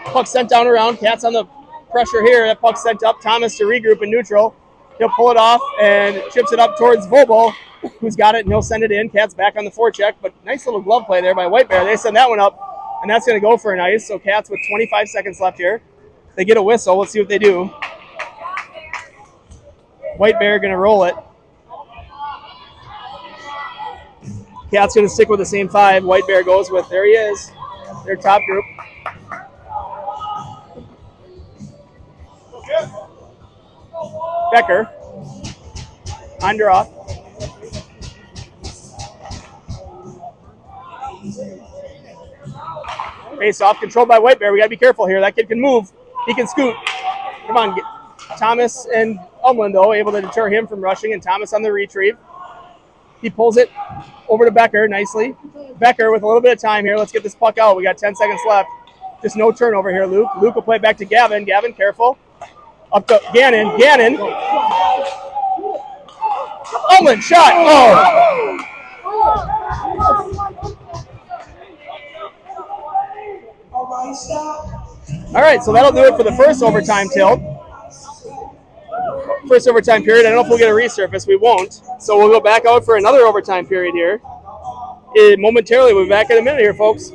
Puck sent down around. Cats on the pressure here. That puck sent up. Thomas to regroup in neutral. He'll pull it off and chips it up towards Vogel, who's got it, and he'll send it in. Cats back on the forecheck, but nice little glove play there by White Bear. They send that one up, and that's going to go for an ice. So Cats with 25 seconds left here. They get a whistle. Let's see what they do. White Bear going to roll it. Cats going to stick with the same 5. White Bear goes with, there he is, their top group. Becker. On draw. Face off, controlled by White Bear. We got to be careful here. That kid can move. He can scoot. Come on. Thomas and Umland, though, able to deter him from rushing, and Thomas on the retrieve. He pulls it over to Becker nicely. Becker with a little bit of time here. Let's get this puck out. We got 10 seconds left. Just no turnover here, Luke. Luke will play it back to Gavin. Gavin, careful. Up to Gannon. Gannon. Umland shot. Oh. All right, so that'll do it for the first overtime tilt. First overtime period. I don't know if we'll get a resurface. We won't. So we'll go back out for another overtime period here. Momentarily, we'll be back in a minute here, folks.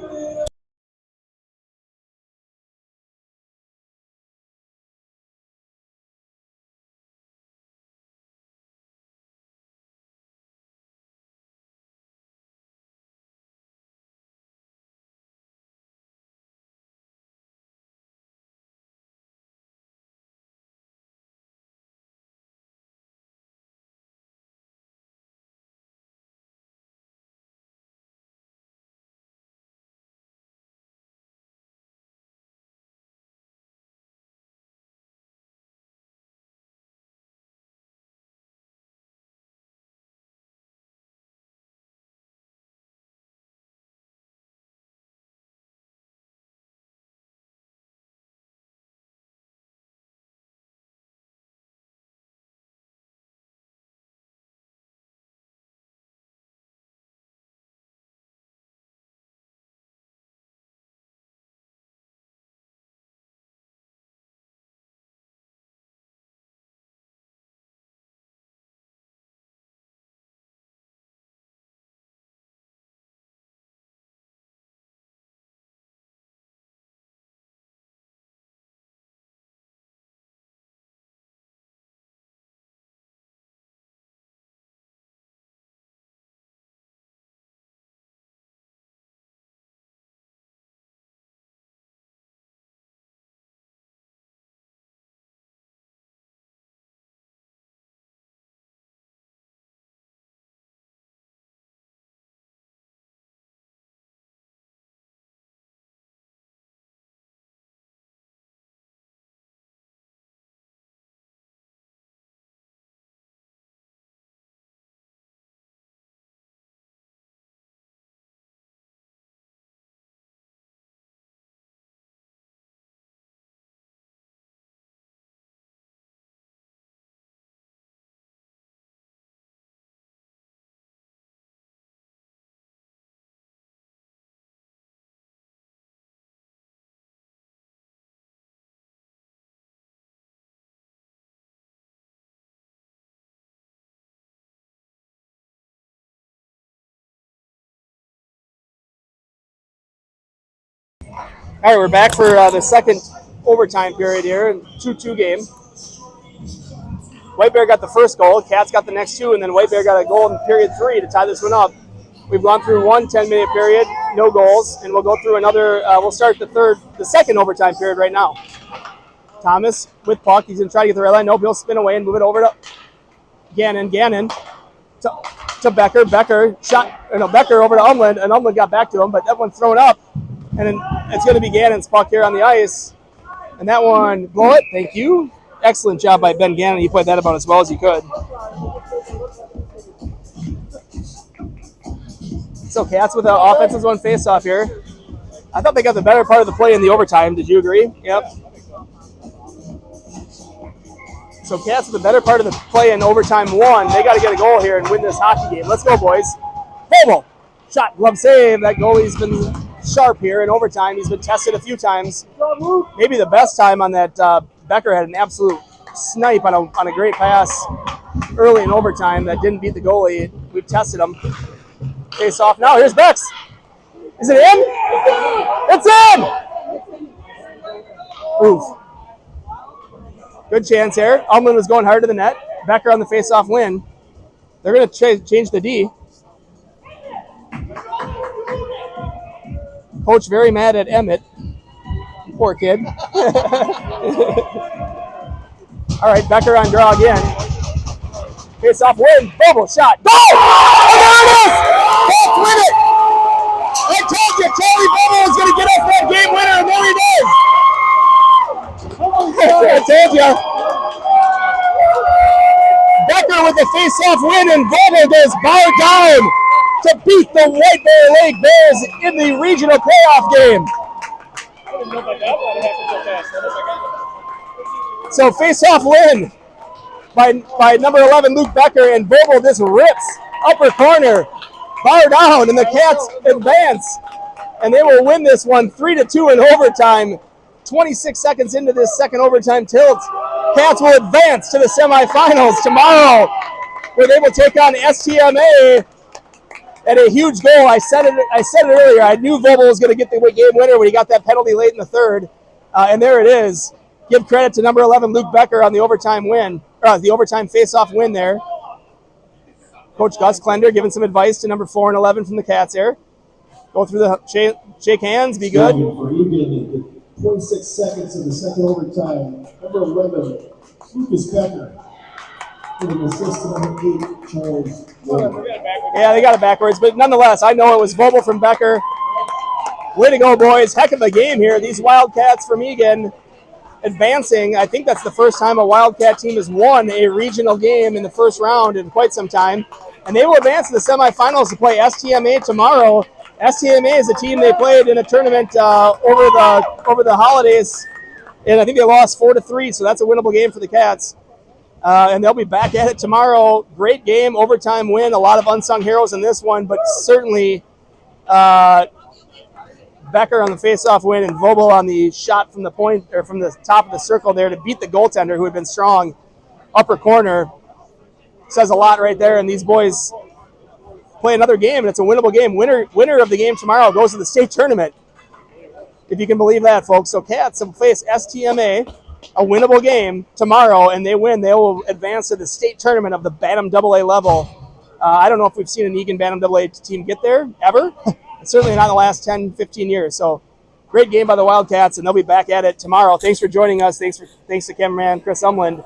All right, we're back for the second overtime period here, 2-2 game. White Bear got the first goal, Cats got the next two, and then White Bear got a goal in period 3 to tie this one up. We've gone through one 10-minute period, no goals, and we'll go through another. We'll start the second overtime period right now. Thomas with puck, he's gonna try to get the red line. Nope, he'll spin away and move it over to Gannon to Becker. Becker over to Umland, and Umland got back to him, but that one's thrown up. And then it's going to be Gannon's puck here on the ice. And that one, blow it. Thank you. Excellent job by Ben Gannon. He played that about as well as he could. So Cats with the offensive zone face-off here. I thought they got the better part of the play in the overtime. Did you agree? Yep. So Cats with the better part of the play in overtime 1. They got to get a goal here and win this hockey game. Let's go, boys. Hobel. Shot, glove save. That goalie's been sharp here in overtime. He's been tested a few times. Maybe the best time on that. Becker had an absolute snipe on a great pass early in overtime that didn't beat the goalie. We've tested him. Face off now. Here's Bex. Is it in? It's in! Oof. Good chance here. Umland was going hard to the net. Becker on the face-off win. They're going to change the D. Coach very mad at Emmett. Poor kid. All right, Becker on draw again. Face-off win. Bubble shot. Goal! Oh, there it is! Colts win it! I told you, Charlie Bubble was going to get us that game winner, and there he does! I told you. Becker with the face-off win, and Bubble goes bar down to beat the White Bear Lake Bears in the regional playoff game. So face-off win by number 11, Luke Becker, and Vogel just rips upper corner, bar down, and the Cats advance. And they will win this one 3-2 in overtime. 26 seconds into this second overtime tilt. Cats will advance to the semifinals tomorrow, where they will take on STMA at a huge goal. I said it earlier. I knew Vogel was going to get the game winner when he got that penalty late in the third, and there it is. Give credit to number 11, Luke Becker, on the overtime win, the overtime face-off win there. Coach Gus Klender giving some advice to number 4 and 11 from the Cats here. Go through the shake hands, be good. For Eagan, 26 seconds in the second overtime. Number 11, Lucas Becker. With an assist to number 8, Charles Ward. Yeah, they got it backwards, but nonetheless, I know it was Vogel from Becker. Way to go, boys. Heck of a game here. These Wildcats from Eagan advancing. I think that's the first time a Wildcat team has won a regional game in the first round in quite some time. And they will advance to the semifinals to play STMA tomorrow. STMA is a team they played in a tournament over the holidays, and I think they lost 4-3, so that's a winnable game for the Cats. And they'll be back at it tomorrow. Great game, overtime win. A lot of unsung heroes in this one, but certainly Becker on the faceoff win and Vogel on the shot from the point or from the top of the circle there to beat the goaltender who had been strong upper corner. Says a lot right there, and these boys play another game, and it's a winnable game. Winner of the game tomorrow goes to the state tournament, if you can believe that, folks. So Cats will face STMA, a winnable game tomorrow, and they win. They will advance to the state tournament of the Bantam AA level. I don't know if we've seen an Eagan Bantam AA team get there ever. Certainly not in the last 10, 15 years. So great game by the Wildcats, and they'll be back at it tomorrow. Thanks for joining us. Thanks to cameraman Chris Umland,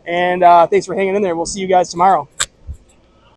and thanks for hanging in there. We'll see you guys tomorrow.